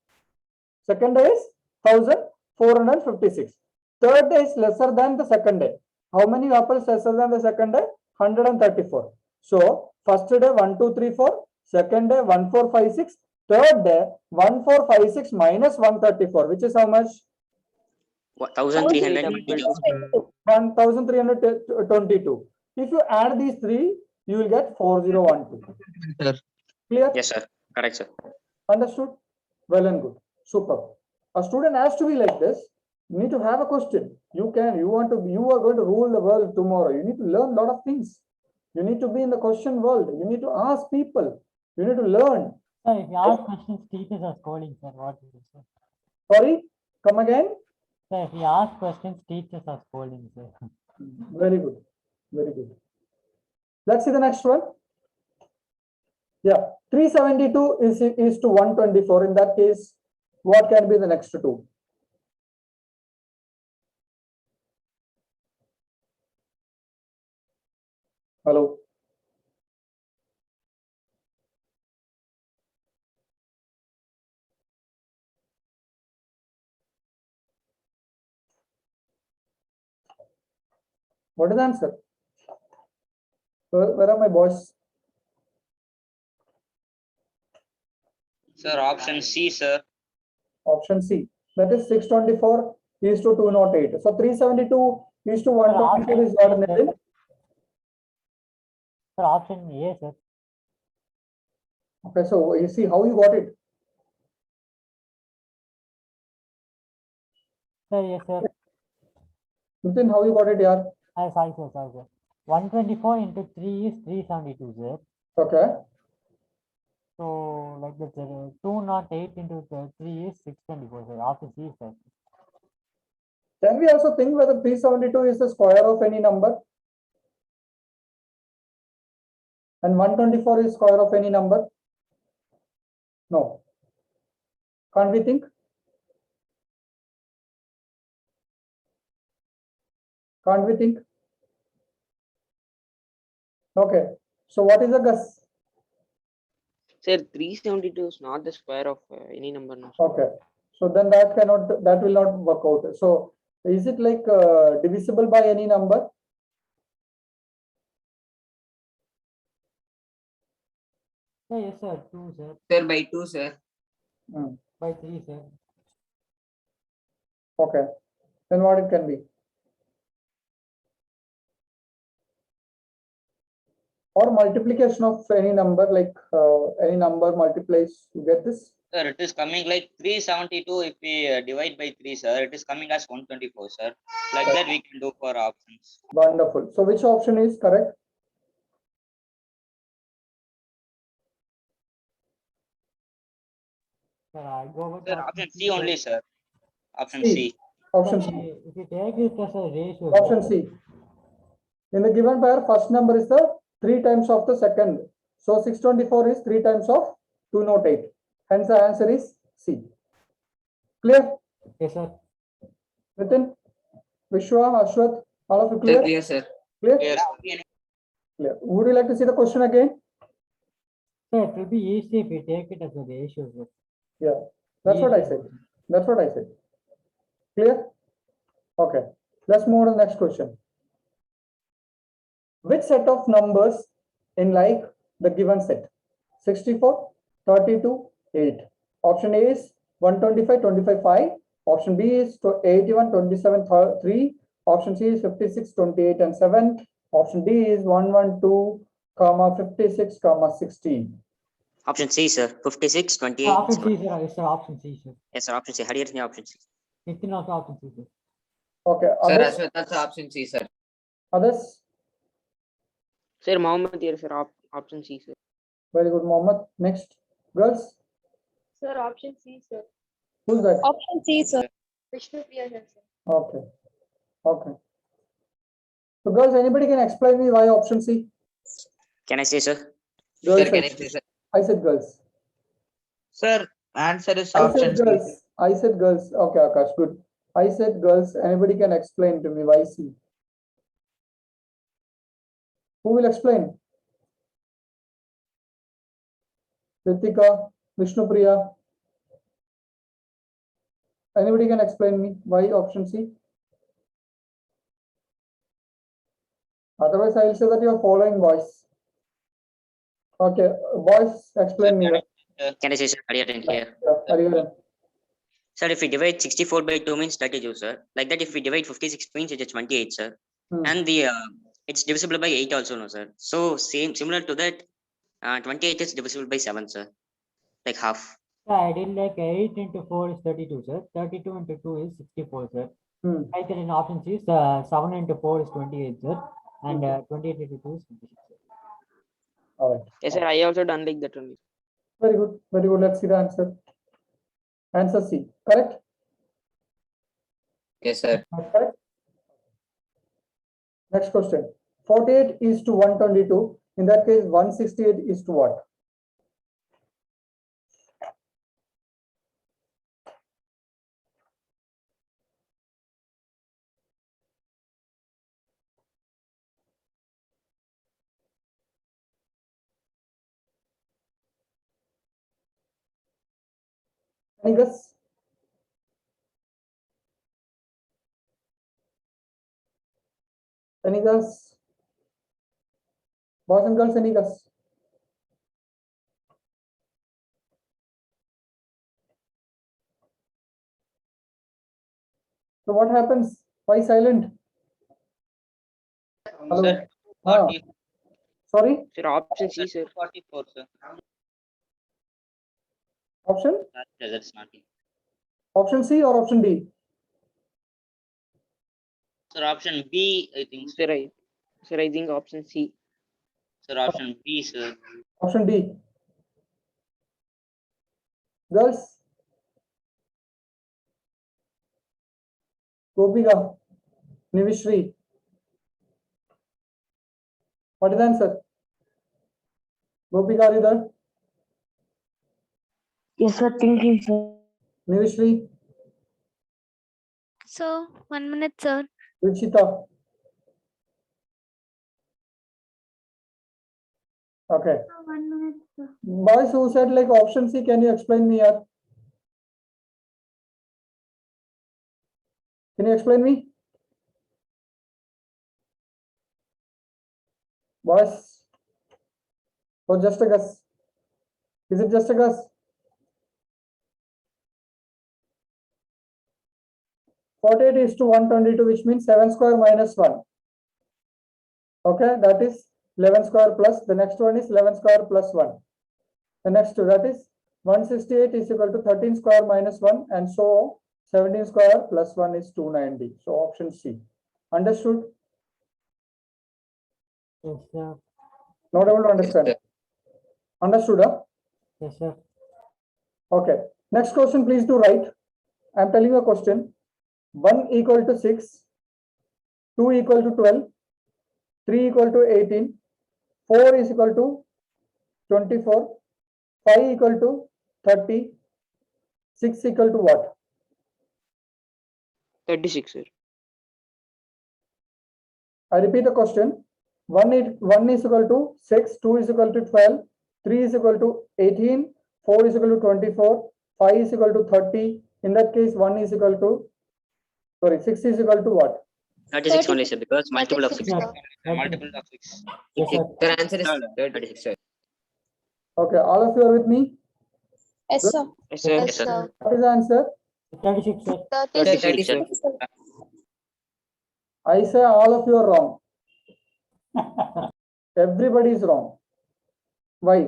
Second day is 1,456. Third day is lesser than the second day. How many apples lesser than the second day? 134. So first day 1, 2, 3, 4. Second day 1, 4, 5, 6. Third day 1, 4, 5, 6 minus 134, which is how much? 1,322. 1,322. If you add these three, you will get 4,012. Sir. Clear? Yes, sir. Correct, sir. Understood? Well and good. Super. A student has to be like this. You need to have a question. You are going to rule the world tomorrow. You need to learn a lot of things. You need to be in the question world. You need to ask people. You need to learn. Sir, if you ask questions, teachers are scolding, sir. What do you say? Sorry, come again. Sir, if you ask questions, teachers are scolding, sir. Very good. Very good. Let's see the next one. Yeah, 372 is to 124. In that case, what can be the next two? Hello. What is the answer? Where are my boys? Sir, option C, sir. Option C. That is 624 is to 208. So 372 is to 124 is what, Nitin? Sir, option A, sir. Okay, so you see how you got it. Sir, yes, sir. Nitin, how you got it, yaar? Sorry, sir. 124 into 3 is 372, sir. Okay. So, like the 208 into 3 is 624, sir. Option C, sir. Can we also think whether 372 is the square of any number? And 124 is square of any number? No. Can't we think? Can't we think? Okay. So what is the guess? Sir, 372 is not the square of any number. No. Okay. So then that will not work out. So is it like divisible by any number? Sir, yes, sir. 2, sir. Sir, by 2, sir. By 3, sir. Okay. Then what it can be? Or multiplication of any number, like any number multiplies, you get this? Sir, it is coming like 372 if we divide by 3, sir. It is coming as 124, sir. Like that we can do for options. Wonderful. So which option is correct? Sir, I go with Sir, option C only, sir. Option C. C. Option Sir, C. if you take it as a ratio. Option C. In the given pair, first number is the 3 times of the second. So 624 is 3 times of 208. Hence the answer is C. Clear? Yes, sir. Nitin, Vishwa, Ashwath, all of you Sir, clear? clear, sir. Clear? Clear. Clear. Would you like to see the question again? Sir, it will be easy if we take it as a ratio, sir. Yeah, that's what I Easy. said. That's what I said. Clear? Okay. Let's move on to the next question. Which set of numbers in like the given set? 64, 32, 8. Option A is 125, 25, 5. Option B is 81, 27, 3. Option C is 56, 28, and 7. Option D is 112, 56, 16. Option C, sir. 56, 28. Option C, sir. Yes, sir. Option C, sir. Yes, sir. Option C. How do you get option C? Nitin also option C, sir. Okay. Sir, Others? Ashwath, that's option C, sir. Others? Sir, Mohammed here, sir. Option C, sir. Very good, Mohammed. Next. Girls? Sir, option C, sir. Who's that? Option C, sir. Vishnu Priya here, sir. Okay. Okay. So girls, anybody can explain me why option C? Can I say, sir? Girls, Sir, can I say, sir? I said girls. Sir, answer is I option said C. girls. I said girls. Okay, Akash, good. I said girls. Anybody can explain to me why C? Who will explain? Ritika, Vishnu Priya. Anybody can explain me why option C? Otherwise, I will say that you are following boys. Okay, boys, explain me. Can I say, sir? Hariharan here. Hariharan. Sir, if we divide 64 by 2 means 32, sir. Like that, if we divide 56 means it is 28, sir. And the it's divisible by 8 also, no, sir. So similar to that, 28 is divisible by 7, sir. Like half. Sir, I did like 8 into 4 is 32, sir. 32 into 2 is 64, sir. Like that in option C, 7 into 4 is 28, sir. And 28 into 2 is 56, sir. All right. Yes, sir. I also done like that only. Very good. Very good. Let's see the answer. Answer C. Correct? Yes, sir. Correct. Next question. 48 is to 122. In that case, 168 is to what? Any guess? Any guess? Boys and girls, any guess? So what happens? Why silent? Hello? Sir, Ah. 40, Sorry? Sir, option C, sir. 44, sir. Option? That's not it. Option C or option D? Sir, option B, I think. Sir, I think option C. Sir, option B, sir. Option D. Girls? Gopika, Nivishri. What is the answer? Gopika, are you there? Yes, sir. Thinking, sir. Nivishri, So 1 minute, sir. Ruchita. Okay. 1 minute, sir. Boys who said like option C, can you explain me here? Can you explain me? Boys? Or just a guess? Is it just a guess? (48) is to 122, which means 7 square minus 1. Okay, that is 11 square plus. The next one is 11 square plus 1. The next two, that is 168 is equal to 13 square minus 1, and so 17 square plus 1 is 290. So option C. Understood? Yes, sir. Not able to understand. sir. Understood, huh? Yes, sir. Okay. Next question, please do write. I'm telling you a question. 1 equal to 6, 2 equal to 12, 3 equal to 18, 4 is equal to 24, 5 equal to 30, 6 equal to what? 36, sir. I repeat the question. 1 is equal to 6, 2 is equal to 12, 3 is equal to 18, 4 is equal to 24, 5 is equal to 30. In that case, 1 is equal to, 6 is equal to what? 36 only, sir, because multiple of 6. 36, sir. Multiple of 6. Yes, sir. Sir, answer is 36, sir. Okay, all of you are with me? Yes, sir. Yes, sir. Yes, Yes, sir. sir. What is the answer? 36, sir. 36, 36, sir. I say all of you are wrong. Everybody is wrong. Why?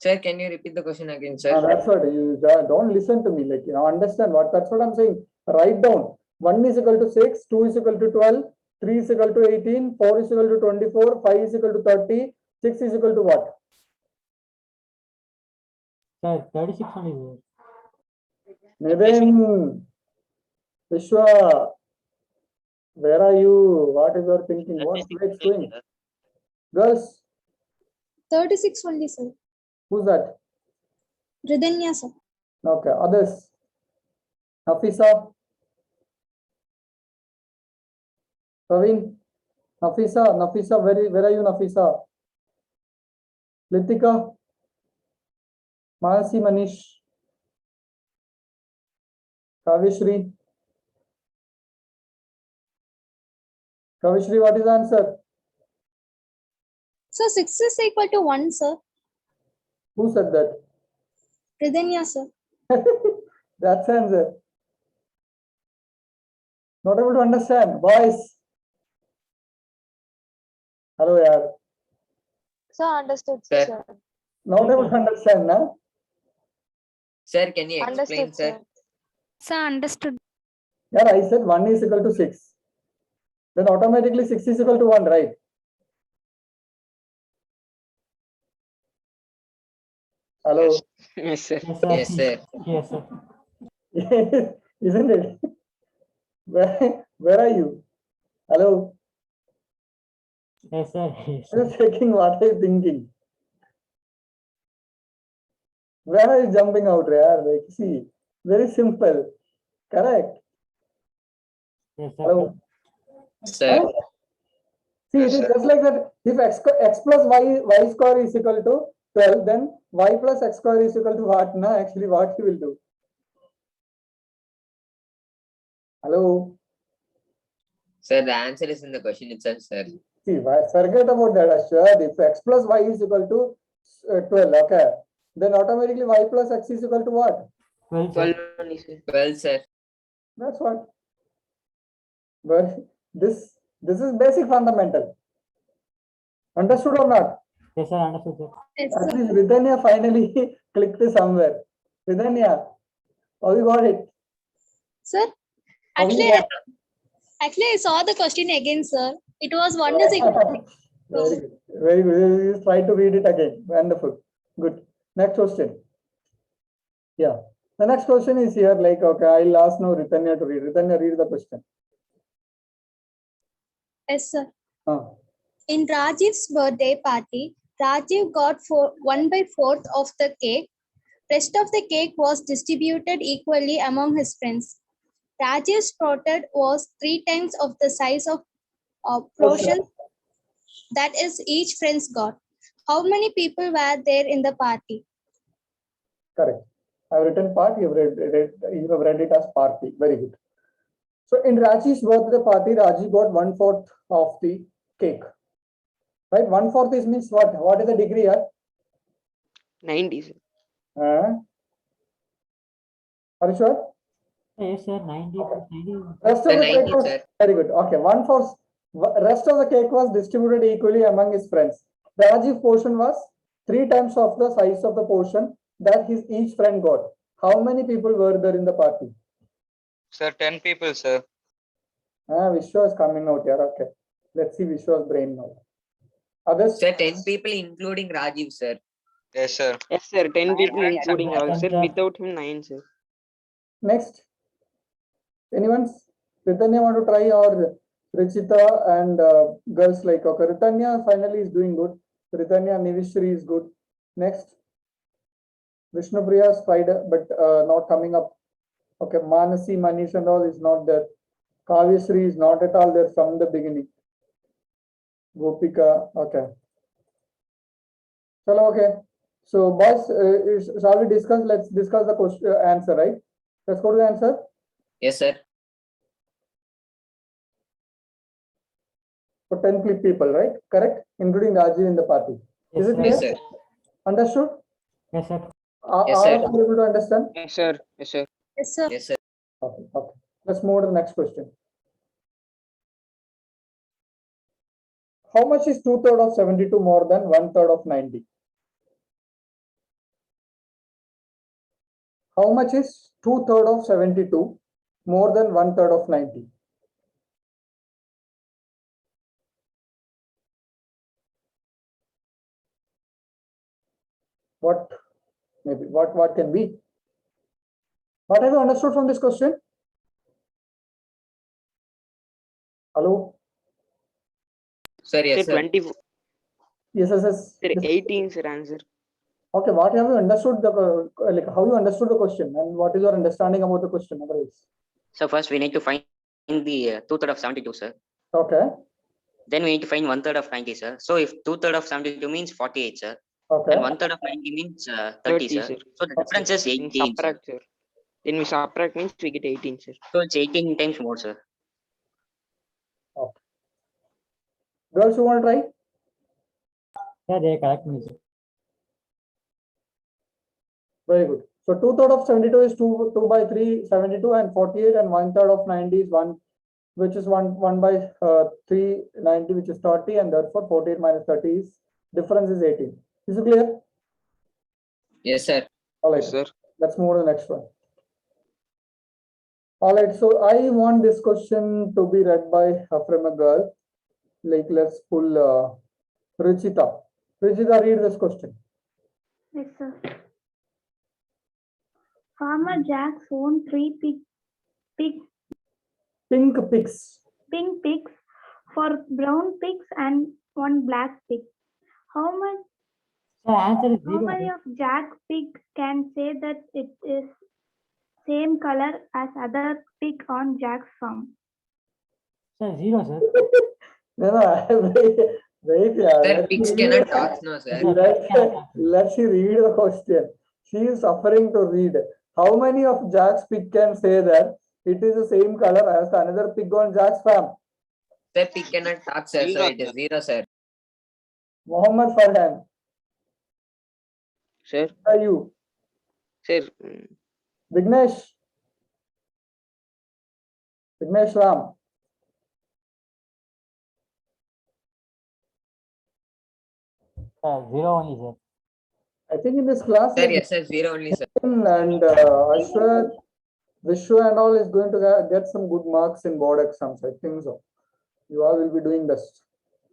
Sir, can you repeat the question again, sir? That's what you don't listen to me. Like, understand what that's what I'm saying. Write down. 1 is equal to 6, 2 is equal to 12, 3 is equal to 18, 4 is equal to 24, 5 is equal to 30, 6 is equal to what? Sir, 36 only, sir. Nidhen, Vishwa, where are you? What is your thinking? What is doing? Girls, 36 only, sir. who's that? Ridhanya, sir. Okay, others. Nafisa, Praveen, Nafisa, where are you, Nafisa? Litika, Manasi, Manish, Kavishri. Kavishri, what is the answer? So 6 is equal to 1, sir. Who said that? Ridhanya, sir. That's the answer. Not able to understand. Boys. Hello, yaar. Sir, understood, Sir. sir. Not able to understand, na? Sir, can you explain, Understood, sir? sir. Sir, understood. Yeah, I said 1 is equal to 6. Then automatically 6 is equal to 1, right? Hello. Yes, sir. Yes, sir. Yes, sir. Yes, sir. Isn't it? Where are you? Hello. Yes, sir. Yes, I'm sir. just checking what are you thinking. Where are you jumping out, yaar? Like, see, very simple. Correct. Yes, sir. Hello. Sir. Huh? See, Yes, it is sir. just like that. If x plus y square is equal to 12, then y plus x square is equal to what? No, actually, what you will do? Hello. Sir, the answer is in the question itself, sir. See, forget about that, Ashwad. If x plus y is equal to 12, okay, then automatically y plus x is equal to what? 12, 12 sir. only, sir. Well, sir. That's what. But this is basic fundamental. Understood or not? Yes, sir. Understood, sir. Yes, At sir. least Ridhanya finally clicked somewhere. Ridhanya, how you got it? Sir, How you actually, got I saw the question again, sir. It was 1 is equal to Very good. Very good. You try to read it again. Wonderful. Good. Next question. Yeah. The next question is here. Like, okay, I'll ask now Ritanya to read. Ritanya, read the question. yes, sir. Ah. In Rajiv's birthday party, Rajiv got 1/4 of the cake. Rest of the cake was distributed equally among his friends. Rajiv's portion was 3 times of the size of portion that is each friend's got. How many people were there in the party? Correct. I've written part. You have read it as party. Very good. So in Raji's birthday party, Raji got 1/4 of the cake. Right? 1/4 is means what? What is the degree here? 90, sir. Are you sure? Yes, sir. 90. 90. Rest of Sir, the 90, cake was sir. very good. Okay, 1/4. Rest of the cake was distributed equally among his friends. Rajiv portion was 3 times of the size of the portion that his each friend got. How many people were there in the party? Sir, 10 people, sir. Vishwa is coming out here. Okay. Let's see Vishwa's brain now. Others? Sir, 10 people including Rajiv, sir. Yes, sir. Yes, sir. 10 people Yes, sir. including us, sir. Without him, 9, sir. Next. Anyone? Ritanya want to try, or Richita and girls like, okay, Ritanya finally is doing good. Ritanya, Nivishri is good. Next. Vishnupriya tried, but not coming up. Okay, Manasi, Manish and all is not there. Kavyasri is not at all there from the beginning. Gopika, okay. Chalo, okay. So, boys, shall we discuss? Let's discuss the question answer, right? Let's go to the answer. Yes, sir. For 10 people, right? Correct? Including Rajiv in the party. Yes, Is it sir. clear? Yes, sir. Understood? Yes, sir. Are Yes, all sir. of you able to understand? Yes, sir. Yes, sir. Yes, sir. Yes, sir. Okay, okay. Let's move to the next question. How much is 2/3 of 72 more than 1/3 of 90? How much is 2/3 of 72 more than 1/3 of 90? What maybe what can be? What have you understood from this question? Hello? Sir, yes, Sir, sir. 24. Yes, yes, yes. Sir, 18, sir, answer. Okay, what have you understood like how you understood the question and what is your understanding about the question otherwise? So first we need to find the 2/3 of 72, sir. Okay, Then we need to find 1/3 of 90, sir. So if 2/3 of 72 means 48, sir. okay. And 1/3 of 90 means 30, 30, sir. sir. So the difference is Then 18, sir. subtract, sir. Then we subtract means we get 18, sir. So it's 18 times more, sir. Okay. Girls, you want to try? Yeah, they correct me, sir. Very good. So 2/3 of 72 is 2 by 3, 72 and 48, and 1/3 of 90 is 1, which is 1 by 3, 90, which is 30, and therefore 48 minus 30 is difference is 18. Is it clear? Yes, sir. All right, Yes, sir. let's move to the next one. All right, so I want this question to be read by from a girl. Like, let's pull Ruchita. Ruchita, read this question. Yes, sir. Farmer Jack's owned 3 Pink pigs. pink pigs, 4 brown pigs, and 1 black pig. How much? Sir, answer is How 0. many of Jack's pigs can say that it is same color as other pig on Jack's farm? Sir, 0, sir. No, wait, yeah. Sir, pigs cannot talk, no, sir. Let she read the question. She is suffering to read. How many of Jack's pig can say that it is the same color as another pig on Jack's farm? Sir, pig cannot talk, sir. So Zero, it is 0, sir. Mohammed Farhan, Sir. are you? Sir. Vignesh. Vignesh Ram. Sir, 0 only, sir. I think in this class, Sir, yes, sir. 0 only, sir. and Ashwat, Vishwa and all is going to get some good marks in board exams. I think so. You all will be doing best.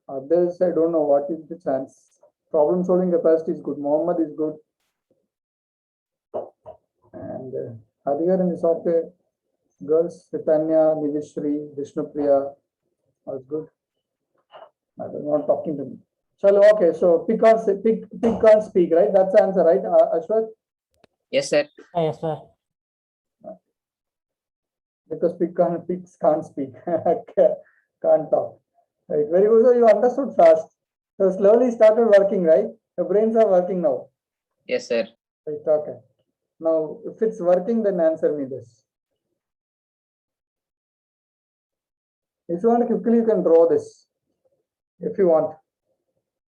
Others, I don't know what is the chance. Problem solving capacity is good. Mohammed is good. And Hadigar in the software, girls, Ritanya, Nivishri, Vishnupriya, was good. I was not talking to me. Chalo, okay, so pig can't speak, right? That's the answer, right, Ashwat? Yes, sir. Yes, sir. Because pigs can't speak, can't talk. Right, very good. So you understood fast. So slowly started working, right? Your brains are working now. Yes, sir. Right, okay. Now, if it's working, then answer me this. If you want to quickly, you can draw this. If you want.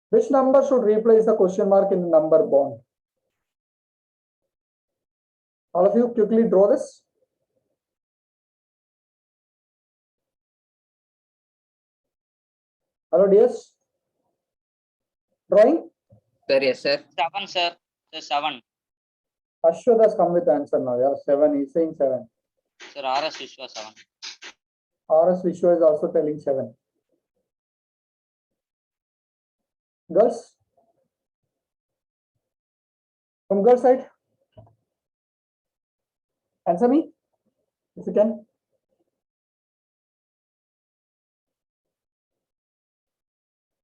Which number should replace the question mark in the number bond? All of you quickly draw this. Hello, DS. Drawing? Sir, yes, sir. 7, sir. 7. Ashwat has come with the answer now. Yeah, 7. He's saying 7. Sir, RS Vishwa 7. RS Vishwa is also telling 7. Girls? From girls side? Answer me, if you can.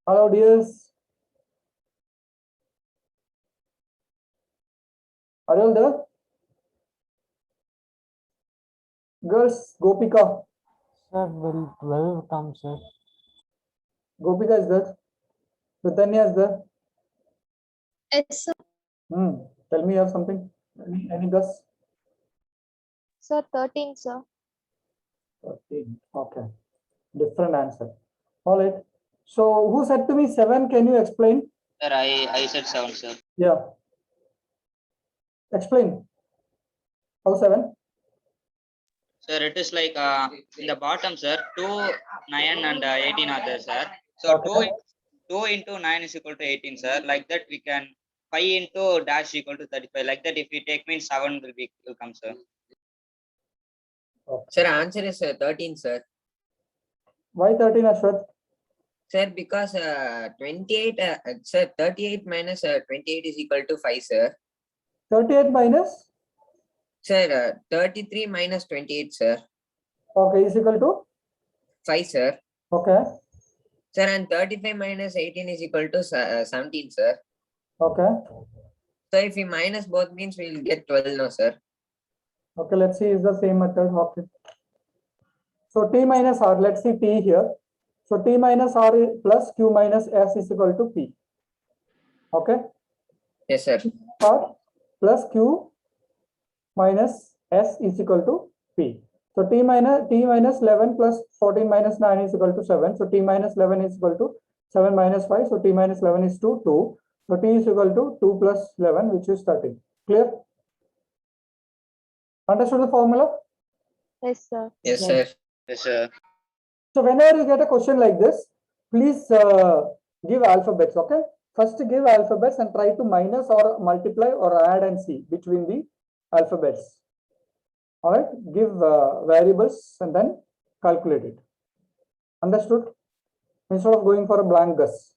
Hello, dears. Are you all there? Girls, Gopika. Sir, will 12 come, sir? Gopika is there. Pritanya is there. Yes, sir. Tell me you have something. Any guess? Sir, 13, sir. 13. Okay. Different answer. All right. So who said to me 7? Can you explain? Sir, I said 7, sir. Yeah. Explain. How 7? Sir, it is like in the bottom, sir, 2, 9 and 18 are there, sir. So Okay. 2 into 9 is equal to 18, sir. Like that we can 5 into dash equal to 35. Like that if we take means 7 will come, sir. Okay. Sir, answer is 13, sir. Why 13, Ashwat? Sir, because 28, sir, 38 minus 28 is equal to 5, sir. 38 minus? Sir, 33 minus 28, sir. Okay, is equal to? 5, sir. Okay. Sir, and 35 minus 18 is equal to 17, sir. Okay. So if we minus both means we will get 12 now, sir. Okay, let's see, is the same method. Okay. So T minus R, let's see T here. So T minus R plus Q minus S is equal to P. Okay. Yes, sir. R plus Q minus S is equal to P. So T minus 11 plus 14 minus 9 is equal to 7. So T minus 11 is equal to 7 minus 5. So T minus 11 is 2. So T is equal to 2 plus 11, which is 13. Clear? Understood the formula? Yes, sir. Yes, sir. Yes, sir. So whenever you get a question like this, please give alphabets, okay? First give alphabets and try to minus or multiply or add and see between the alphabets. All right, give variables and then calculate it. Understood? Instead of going for a blank guess.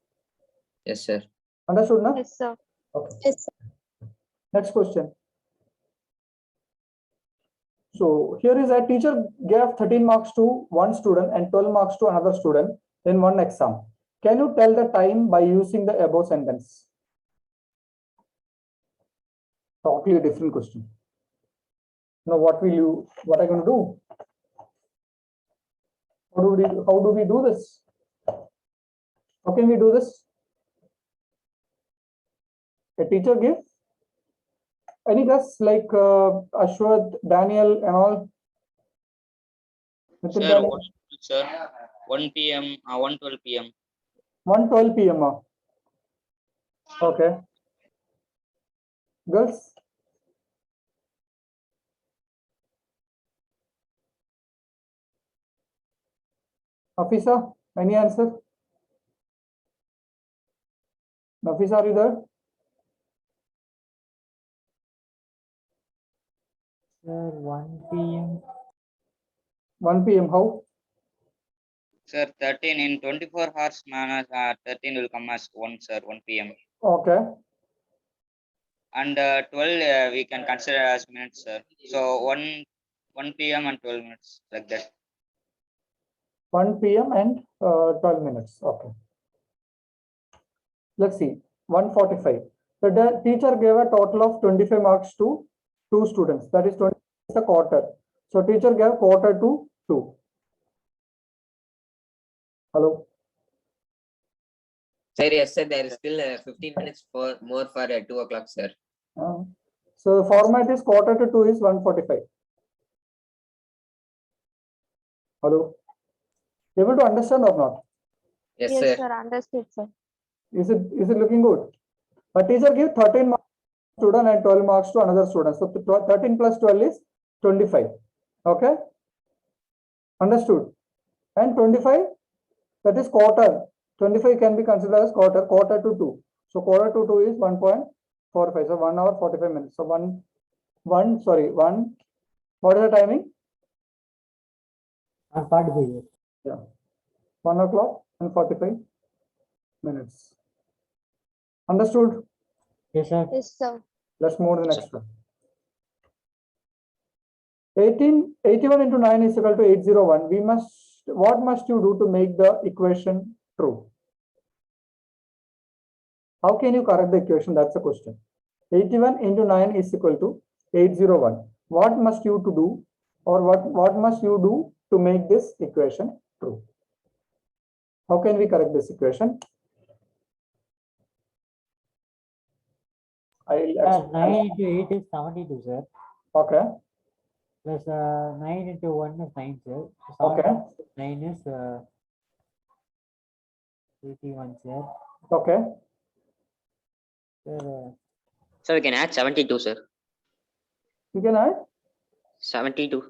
Yes, sir. Understood now? Yes, sir. Okay. Yes, sir. Next question. So here is a teacher gave 13 marks to one student and 12 marks to another student in one exam. Can you tell the time by using the above sentence? Totally different question. Now what are you going to do? How do we do this? How can we do this? A teacher give any guess like Ashwat, Daniel and all? Sir, sir, 1 p.m. 1:12 p.m. 1:12 p.m. Okay. Girls? Nafisa, any answer? Nafisa, are you there? Sir, 1 p.m. 1 p.m. How? Sir, 13 in 24 hours minus 13 will come as 1, sir, 1 p.m. Okay. And 12 we can consider as minutes, sir. So 1 p.m. and 12 minutes, like that. 1 p.m. and 12 minutes. Okay. Let's see. 1:45. The teacher gave a total of 25 marks to 2 students. That is 20 is a quarter. So teacher gave quarter to 2. Hello. Sir, yes, sir. There is still 15 minutes more for 2 o'clock, sir. So the format is quarter to 2 is 1:45. Hello. Able to understand or not? Yes, Yes, sir. sir. Understood, sir. Is it looking good? A teacher give 13 marks to student and 12 marks to another student. So 13 plus 12 is 25. Okay. Understood. And 25, that is quarter. 25 can be considered as quarter to 2. So quarter to 2 is 1.45. So 1 hour 45 minutes. So 1 1, sorry, 1. What is the timing? 1:45. Yeah. 1 o'clock and 45 minutes. Understood? Yes, sir. Yes, sir. Let's move to the next one. 81 into 9 is equal to 801. What must you do to make the equation true? How can you correct the equation? That's the question. 81 into 9 is equal to 801. What must you to do, or what must you do to make this equation true? How can we correct this equation? 9 into 8 is 72, sir. Okay. Plus 9 into 1 is 9, sir. So Okay. 9 is 81, sir. Okay. Sir, So we can add 72, sir. You can add? 72.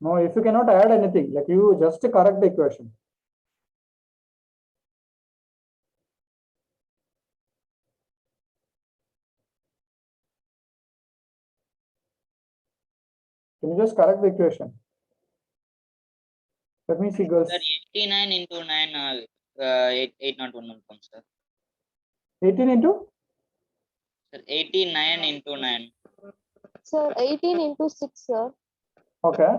No, if you cannot add anything, like you just correct the equation. Can you just correct the equation? Let me see, girls. Sir, 89 into 9, 801 will come, sir. 18 into? Sir, 89 into 9. Sir, 18 into 6, sir. Okay.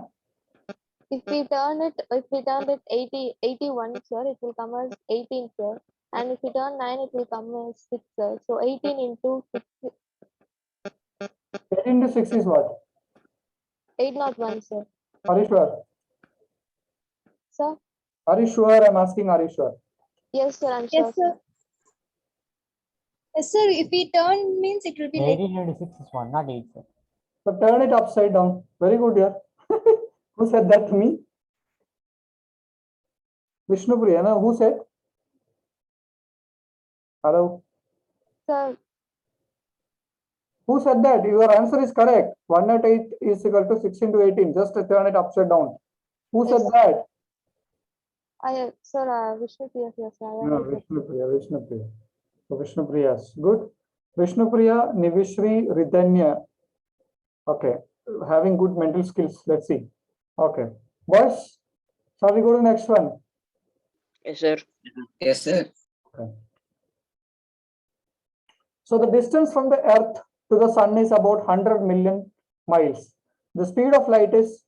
If we turn it 81, sir, it will come as 18, sir. And if we turn 9, it will come as 6, sir. So 18 into 6, 18 into 6 is what? 801, sir. Are you sure? Sir? Are you sure? I'm asking, are you sure? Yes, sir, I'm sure. Yes, sir. Yes, sir. If we turn means it will be like 18 into 6 is 1, not 8, sir. So turn it upside down. Very good, yeah. Who said that to me? Vishnu Priya, no? Who said? Hello? Sir, Who said that? Your answer is correct. 1 at 8 is equal to 6 into 18. Just turn it upside down. Who said Yes. that? sir, Vishnu Priya, yes, sir. No, Vishnu Priya, Vishnu Priya. So Vishnu Priya, good. Vishnu Priya, Nivishri, Ridhanya. Okay, having good mental skills. Let's see. Okay, boys, shall we go to the next one? Yes, sir. Yes, sir. Okay. So the distance from the Earth to the Sun is about 100 million miles. The speed of light is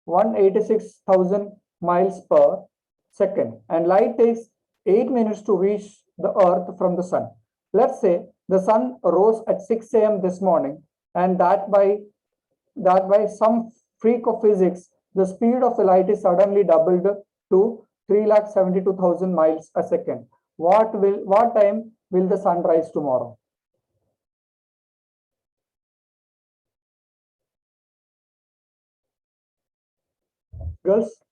186,000 miles per second, and light takes 8 minutes to reach the Earth from the Sun. Let's say the Sun rose at 6 a.m. this morning, and that by some freak of physics, the speed of the light is suddenly doubled to 372,000 miles a second. What time will the sun rise tomorrow? Girls?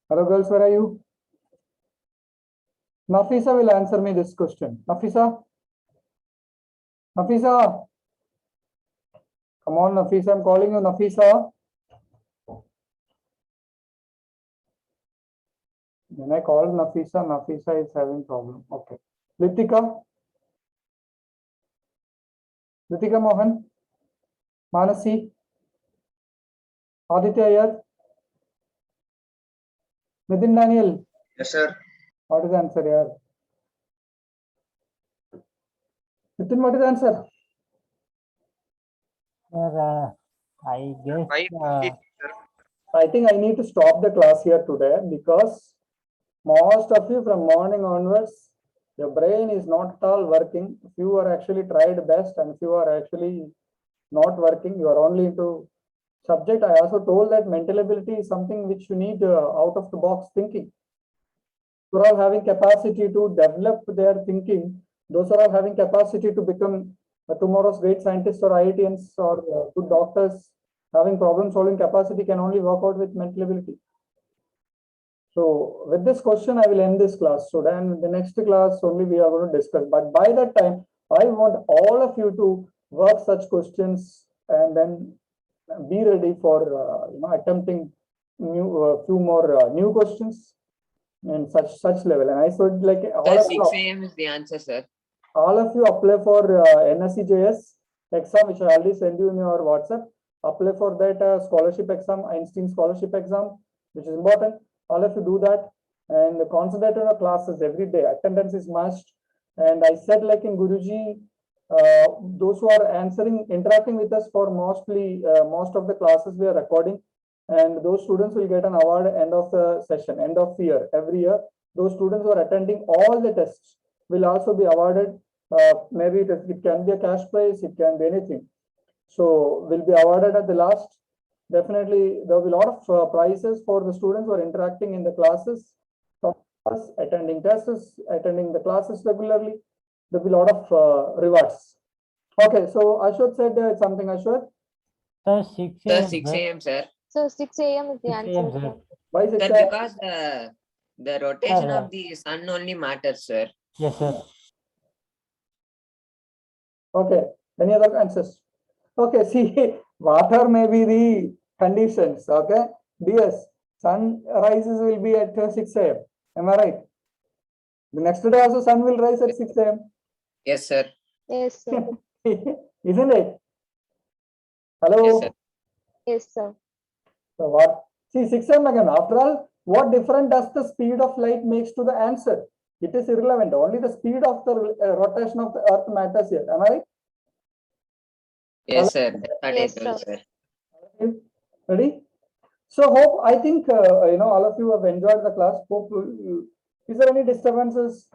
Hello, girls, where are you? Nafisa will answer me this question. Nafisa? Nafisa? Come on, Nafisa, I'm calling you, Nafisa. When I call Nafisa, Nafisa is having problem. Okay. Litika? Litika Mohan? Manasi? Aditya Iyer? Nitin Daniel? Yes, sir. What is the answer here? Nitin, what is the answer? Sir, I guess. 556, sir. I think I need to stop the class here today because most of you from morning onwards, your brain is not at all working. If you are actually tried best and if you are actually not working, you are only into subject. I also told that mental ability is something which you need out of the box thinking. Those are all having capacity to develop their thinking. Those are all having capacity to become tomorrow's great scientists or IITians or good doctors. Having problem solving capacity can only work out with mental ability. So with this question, I will end this class. So then the next class only we are going to discuss. But by that time, I want all of you to work such questions and then be ready for attempting few more new questions and such level. And I said like all Sir, of 6 a.m. is the answer, sir. all of you apply for NSCJS exam, which I already sent you in your WhatsApp. Apply for that scholarship exam, Einstein scholarship exam, which is important. All of you do that and concentrate on your classes every day. Attendance is must. And I said, like in Guruji, those who are interacting with us for most of the classes we are recording, and those students will get an award at end of the session, end of the year. Every year, those students who are attending all the tests will also be awarded. Maybe it can be a cash prize, it can be anything. So will be awarded at the last. Definitely, there will be a lot of prizes for the students who are interacting in the classes, attending tests, attending the classes regularly. There will be a lot of rewards. Okay, so Ashwat said something. Ashwat? Sir, 6 Sir, a.m. 6 a.m. sir. So 6 a.m. is the 6 a.m. answer. sir. Sir. Why 6 Sir, a.m.? because the rotation Sir, of the sun only matters, sir. Yes, sir. Okay, any other answers? Okay, see, water may be the conditions. Okay, DS, sunrises will be at 6 a.m. Am I right? The next day also sun will rise at 6 a.m. Yes, sir. Yes, sir. Isn't it? Hello? Yes, sir. Yes, sir. So what? See, 6 a.m. again. After all, what difference does the speed of light makes to the answer? It is irrelevant. Only the speed of the rotation of the earth matters here. Am I right? Yes, sir. That's what Yes, I told, sir. sir. Ready? So hope, I think, all of you have enjoyed the class. Hope, is there any disturbances?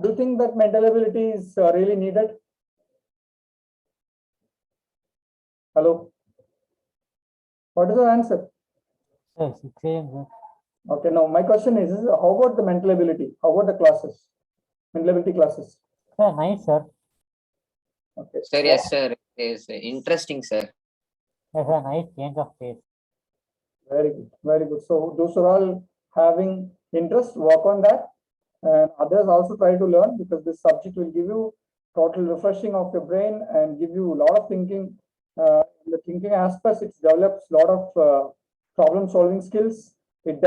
Do you think that mental ability is really needed? Hello? What is the answer? Sir, 6 a.m. sir. Okay, now my question is how about the mental ability? How about the classes? Mental ability classes? Sir, nice, sir. Okay. Sir, yes, sir. It is interesting, sir. Yes, sir, nice change of pace. Very good, very good. So those are all having interest, work on that. And others also try to learn, because this subject will give you total refreshing of your brain and give you a lot of thinking. The thinking aspects, it develops a lot of problem solving skills. It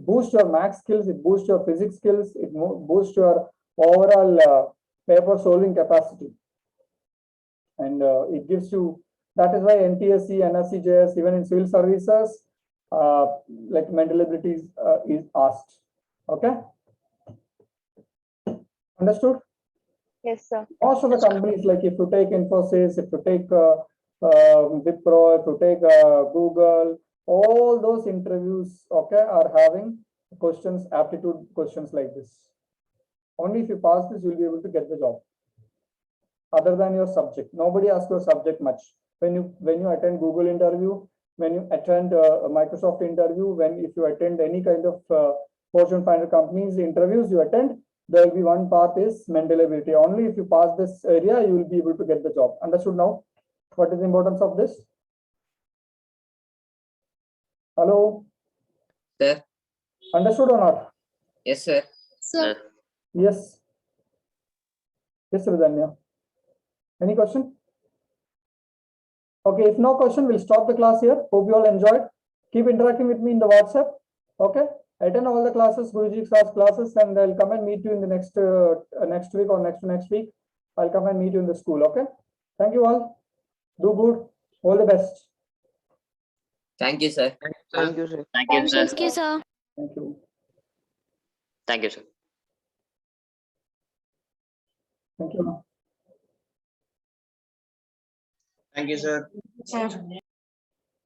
boosts your math skills, it boosts your physics skills, it boosts your overall paper solving capacity. And it gives you, that is why NTSC, NSCJS, even in civil services, like mental abilities is asked. Okay? Understood? Yes, sir. Most of the companies, like if you take Infosys, if you take Wipro, if you take Google, all those interviews, okay, are having questions, aptitude questions like this. Only if you pass this, you'll be able to get the job. Other than your subject, nobody asks your subject much. When you attend Google interview, when you attend a Microsoft interview, if you attend any kind of Fortune 500 companies interviews you attend, there will be one part is mental ability. Only if you pass this area, you will be able to get the job. Understood now? What is the importance of this? Hello? Sir? Understood or not? Yes, sir. Sir. Yes. Yes, Ridhanya. Any question? Okay, if no question, we'll stop the class here. Hope you all enjoyed. Keep interacting with me in the WhatsApp. Okay? Attend all the classes, Guruji classes, and I'll come and meet you in the next week or next week. I'll come and meet you in the school. Okay? Thank you all. Do good. All the best. Thank you, sir. Thank you, sir. Thank you, sir. Thank you, sir. Thank you. Thank you, sir. Thank you. Thank you, sir. Sir.